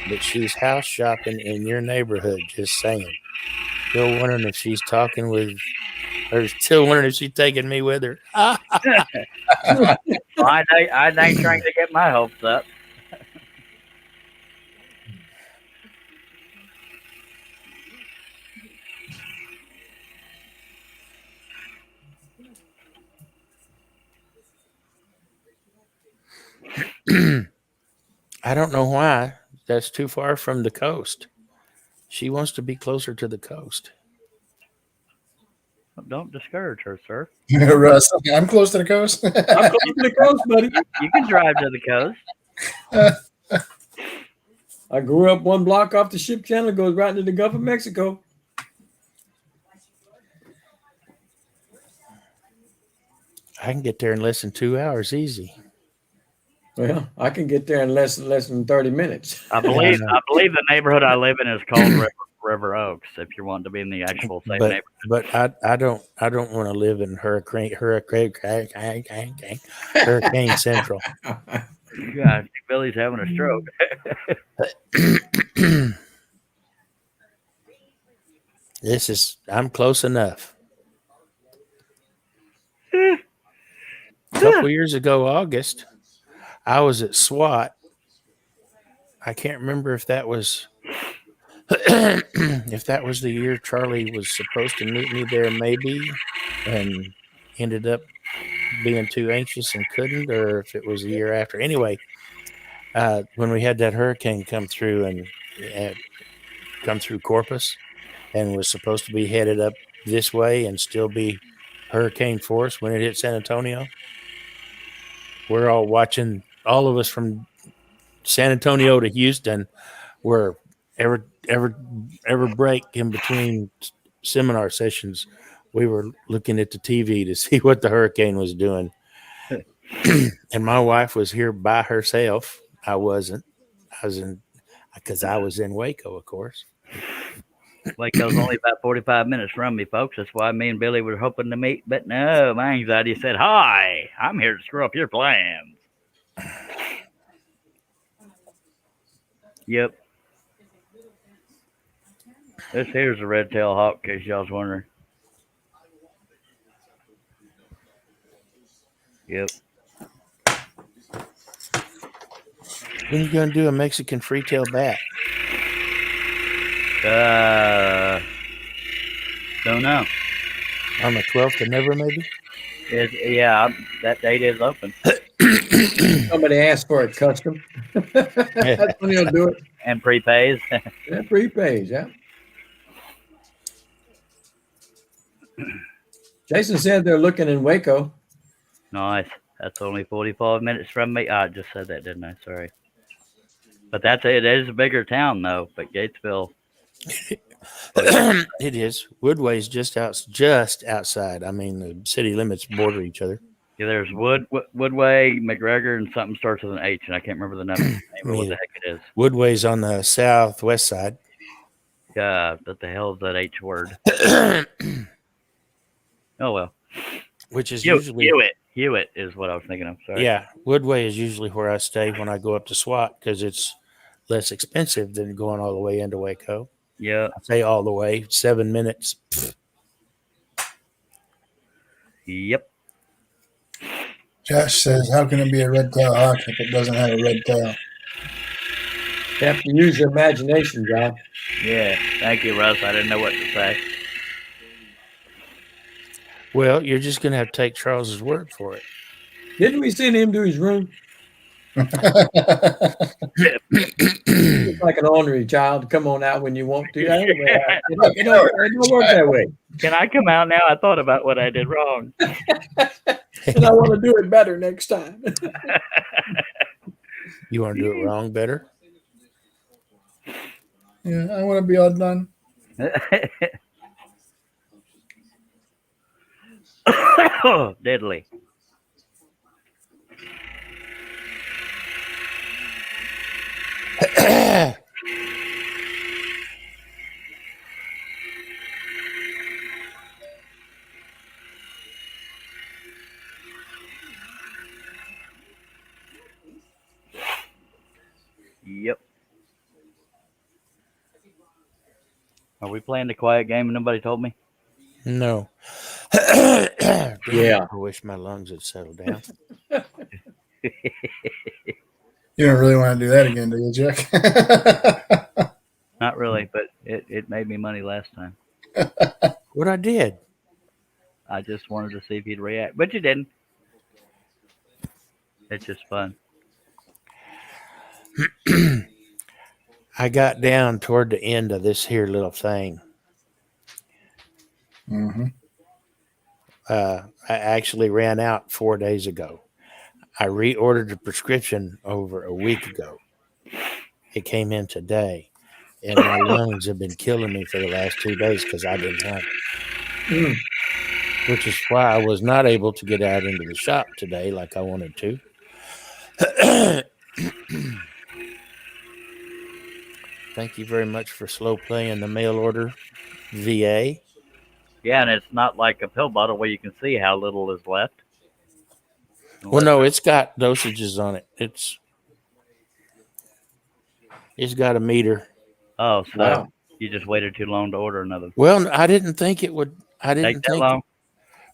but she's house shopping in your neighborhood. Just saying. Still wondering if she's talking with, or still wondering if she's taking me with her. I ain't trying to get my hopes up. I don't know why. That's too far from the coast. She wants to be closer to the coast. Don't discourage her, sir. Russ, I'm close to the coast. I'm close to the coast, buddy. You can drive to the coast. I grew up one block off the ship channel, goes right into the Gulf of Mexico. I can get there in less than 2 hours, easy. Well, I can get there in less than 30 minutes. I believe the neighborhood I live in is called River Oaks. If you're wanting to be in the actual same neighborhood, but I don't want to live in Hurricane Central. yeah, I think Billy's having a stroke. I'm close enough. A couple years ago, August, I was at SWAT. I can't remember if that was the year Charlie was supposed to meet me there, maybe, and ended up being too anxious and couldn't, or if it was the year after. Anyway, when we had that hurricane come through and come through Corpus, and was supposed to be headed up this way and still be hurricane force when it hit San Antonio, we're all watching. All of us from San Antonio to Houston were every break in between seminar sessions, we were looking at the TV to see what the hurricane was doing. And my wife was here by herself. I wasn't. Because I was in Waco, of course. Waco's only about 45 minutes from me, folks. That's why me and Billy were hoping to meet. But no, my anxiety said, "Hi, I'm here to screw up your plans." Yep. This here's a red-tailed hawk, in case y'all's wondering. Yep. When are you going to do a Mexican free-tail bat? Don't know. On the 12th of November, maybe? Yeah, that date is open. Somebody asked for it custom. That's when he'll do it. And prepays. Yeah, prepays, yeah. Jason said they're looking in Waco. Nice. That's only 45 minutes from me. I just said that, didn't I? Sorry. But it is a bigger town, though. But Gatesville. It is. Woodway's just outside. I mean, the city limits border each other. Yeah, there's Woodway, McGregor, and something starts with an H, and I can't remember the name or what the heck it is. Woodway's on the southwest side. Yeah, what the hell is that H word? Oh, well. Which is usually... Hewitt is what I was thinking of. Sorry. Yeah, Woodway is usually where I stay when I go up to SWAT because it's less expensive than going all the way into Waco. Yeah. I say all the way, 7 minutes. Yep. Josh says, "How can it be a red tail hawk if it doesn't have a red tail?" You have to use your imagination, John. Yeah. Thank you, Russ. I didn't know what to say. Well, you're just going to have to take Charles's word for it. Didn't we send him to his room? It's like an ornery child. Come on out when you want to. It don't work that way. Can I come out now? I thought about what I did wrong. And I want to do it better next time. You want to do it wrong better? Yeah, I want to be all done. Deadly. Yep. Are we playing the quiet game and nobody told me? No. Yeah. I wish my lungs had settled down. You don't really want to do that again, do you, Jack? Not really, but it made me money last time. What I did? I just wanted to see if he'd react, but you didn't. It's just fun. I got down toward the end of this here little thing. Mm-hmm. I actually ran out 4 days ago. I reordered the prescription over a week ago. It came in today, and my lungs have been killing me for the last 2 days because I didn't have it. Which is why I was not able to get out into the shop today like I wanted to. Thank you very much for slow playing the mail order VA. Yeah, and it's not like a pill bottle where you can see how little is left. Well, no, it's got dosages on it. It's got a meter. Oh, so Wow. you just waited too long to order another. Well, I didn't think it would. I Take didn't that think. long?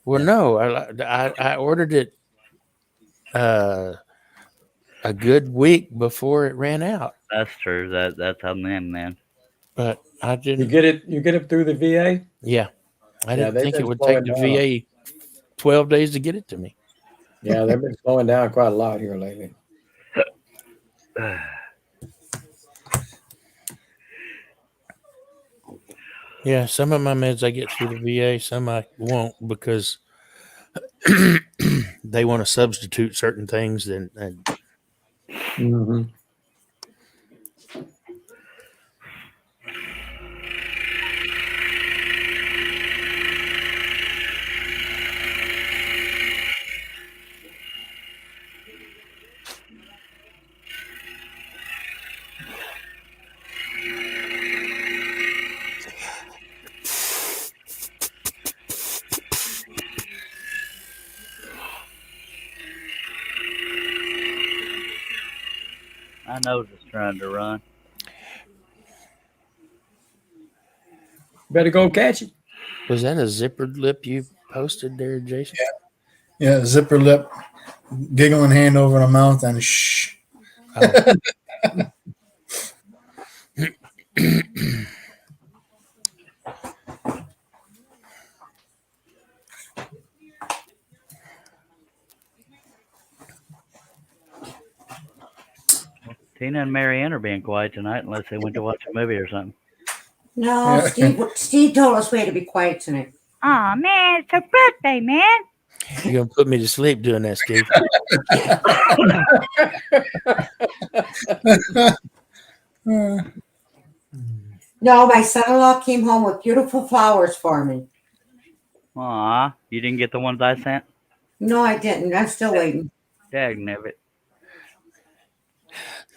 Well, no, I ordered it a good week before it ran out, That's true. That's how man. but I You didn't. get it through the VA? Yeah, I didn't they've think been it would take the slowing VA 12 days to get it to me. Yeah, they've been slowing down quite a lot here lately. Yeah, some of my meds I get through the VA, some I won't because they want to substitute certain things. And Mm-hmm. My nose is trying to run. Better go catch it. was that a zippered lip you posted there, Jason? Yeah, zipper lip, giggling hand over the mouth, and shh. Oh. Tina and Marianne are being quiet tonight unless they went to watch a movie or something. No, Yeah. Steve told us we had to be quiet tonight. Aw, man, it's her birthday, man. You're going to put me to sleep doing that, Steve. No, my son-in-law came home with beautiful flowers for me. Aw, you didn't get the ones I sent? No, I didn't. I'm still waiting. Dagnabbit.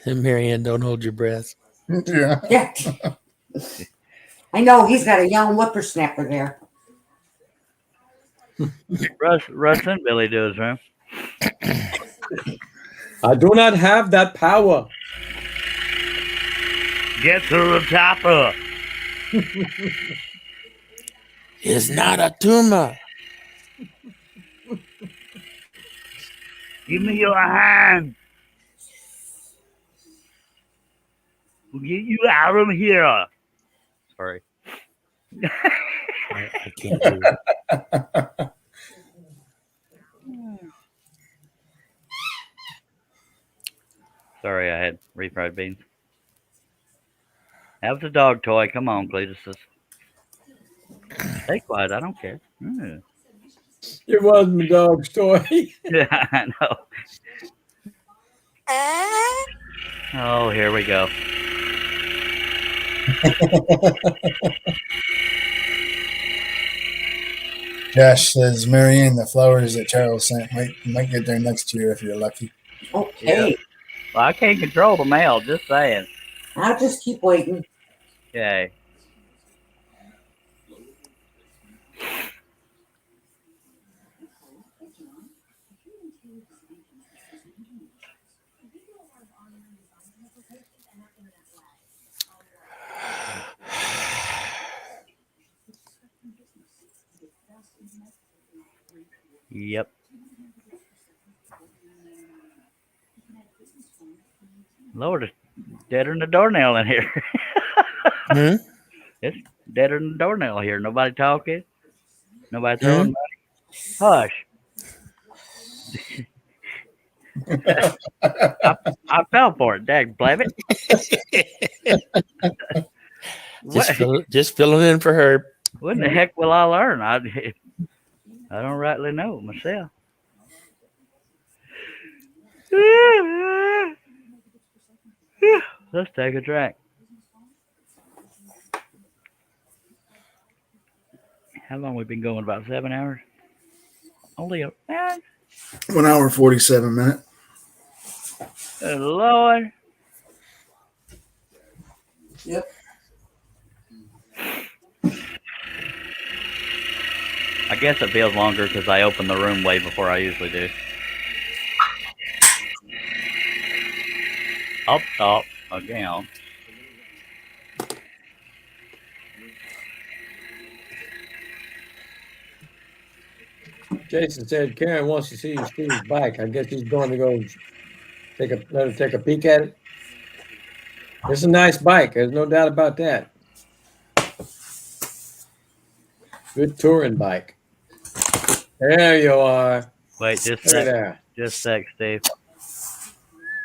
And Marianne, don't hold your breath. Yeah. Yeah. I know he's got a young whippersnapper there. Russ and Billy do his room. I do not have that power. Get to the chopper. It's not a tumor. Give me your hand. We'll get you out of here. Sorry. I can't do it. Sorry, I had refried beans. That was a dog toy. Come on, Cletus. Stay quiet. I don't care. It was my dog's toy. Yeah, I know. Oh, here we go. Josh says, Marianne, the flowers that Charles sent might get there next year if you're lucky. Okay. Well, I can't control the mail. Just saying. I'll just keep waiting. Okay. Yep. Lord, it's deader than the doornail in here. Hmm? It's deader than the doornail here. Nobody talking. Nobody throwing money. Hush. I fell for it. Dag blab it. Just filling in for her. What in the heck will I learn? I don't rightly know myself. Let's take a drink. How long we been going? About 7 hours? Only 1 hour 47 minutes. Good Lord. Yep. I guess it feels longer because I open the room way before I usually do. Up top again. Jason said Karen wants to see Steve's bike. I guess he's going to go let her take a peek at it. It's a nice bike. There's no doubt about that. Good touring bike. There you are. Wait, just Look at sec. that. Just sec, Steve.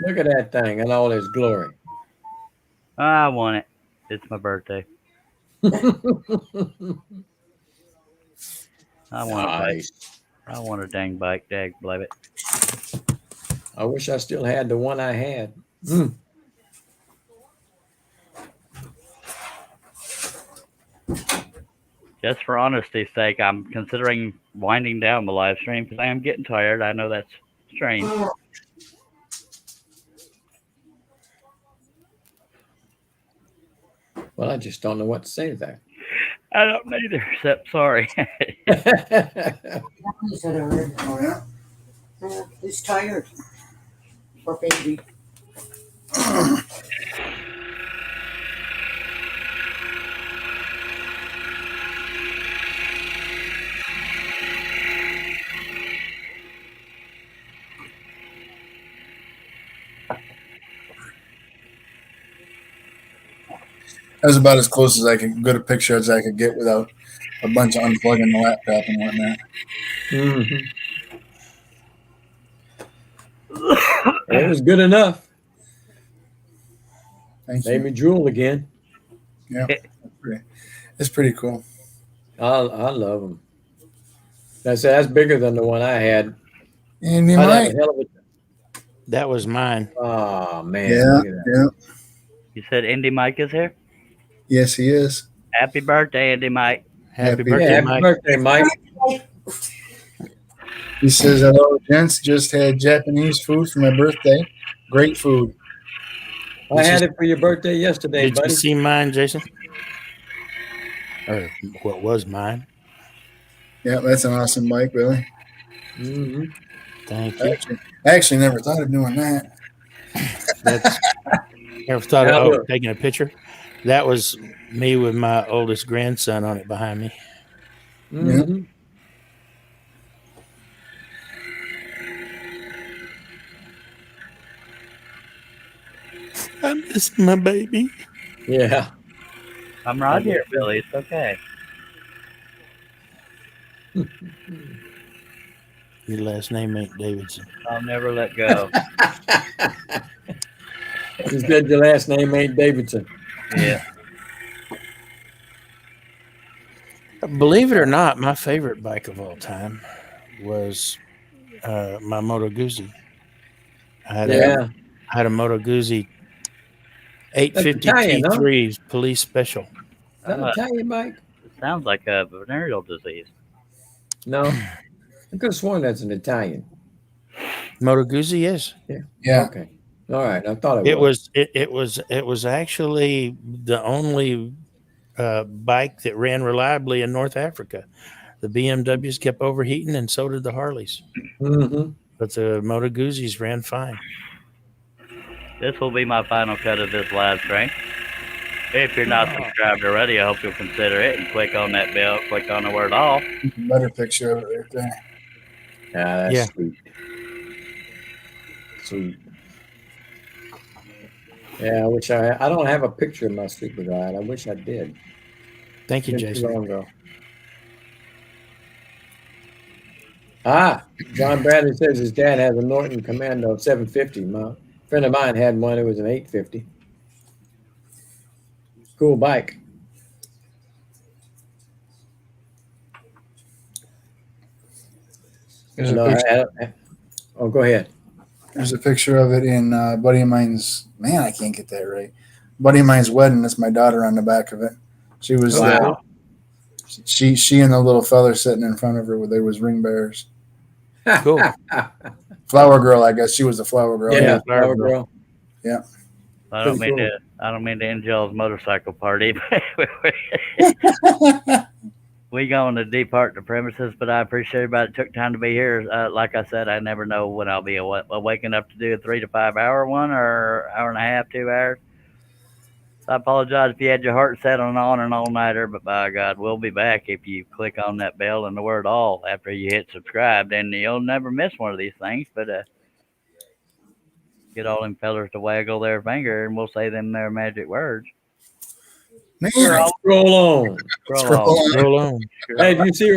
Look at that thing in all its glory. I want it. It's my birthday. I want a bike. Nice. I want a dang bike. Dag blab it. I wish I still had the one I had. Just for honesty's sake, I'm considering winding down the live stream because I am getting tired. I know that's strange. Well, I just don't know what to say to that. I don't either, except sorry. He's He's tired. Poor baby. That was about as close as I could, good a picture as I could get without a bunch of unplugging the laptop and whatnot. It was good enough. Thank Made you. me drool again. Yeah, it's pretty cool. I love them. That's bigger than the one I had. And you I'd have might. a hell of a. That was mine. Oh man! Yeah, Look at that. yeah. You said Indy Mike is here? Yes, he is. Happy birthday, Indy Mike. Happy Happy birthday, Yeah, happy Mike. birthday, Mike. He says, hello, gents. Just had Japanese food for my birthday. Great food. I had it for your birthday yesterday, Did buddy. you see mine, Jason? Or what was mine? Yeah, that's an awesome bike, really. Mm-hmm. Thank you. I actually never thought of doing that. That's never thought Now of look. taking a picture. That was me with my oldest grandson on it behind me. Mhm. I miss my baby. Yeah. I'm right here, Billy. It's okay. Your last name ain't Davidson. I'll never let go. You said your last name ain't Davidson. Yeah. Believe it or not, my favorite bike of all time was my Moto Guzzi. I had a Moto Guzzi That's 850 Italian, huh? T3 police special. Is that an Italian bike? It sounds like a venereal disease. No. I could have sworn that's an Italian. Moto Guzzi is. Yeah. Okay. All right. I thought It was actually the only bike that ran reliably in North Africa. The BMWs kept overheating, and so did the Harleys. Mm-hmm. But the Moto Guzzis ran fine. This will be my final cut of this live stream. If you're not subscribed already, I hope you'll consider it and click on that bell, click on the word all. Better picture of it right there. Yeah, that's Yeah. sweet. Sweet. Yeah, I wish I don't have a picture of my super guide. I wish I did. Thank you, Been too Jason. long ago. John Bradley says his dad has a Norton Commando 750. My friend of mine had one. It was an 850. Cool bike. There's a No, picture. oh, go ahead. There's a picture of it in a buddy of mine's. Man, I can't get that right. Buddy of mine's wedding. That's my daughter on the back of it. She was Wow. she and the little fella sitting in front of her. Where there was ring bearers. Cool. Flower girl, I guess she was the flower girl. Yeah, Flower Flower Girl. Girl. Yeah. I don't Pretty mean cool. I don't mean to end Joel's motorcycle party. We going to depart the premises, but I appreciate everybody that took time to be here. Like I said, I never know when I'll be awake enough to do a 3 to 5 hour one or hour and a half, 2 hours. I apologize if you had your heart set on an all-nighter, but by God, we'll be back if you click on that bell and the word all after you hit subscribe. Then you'll never miss one of these things, but get all them fellers to waggle their finger and we'll say them their magic words. Man, Scroll on. Scroll on. Roll on. Hey, do you see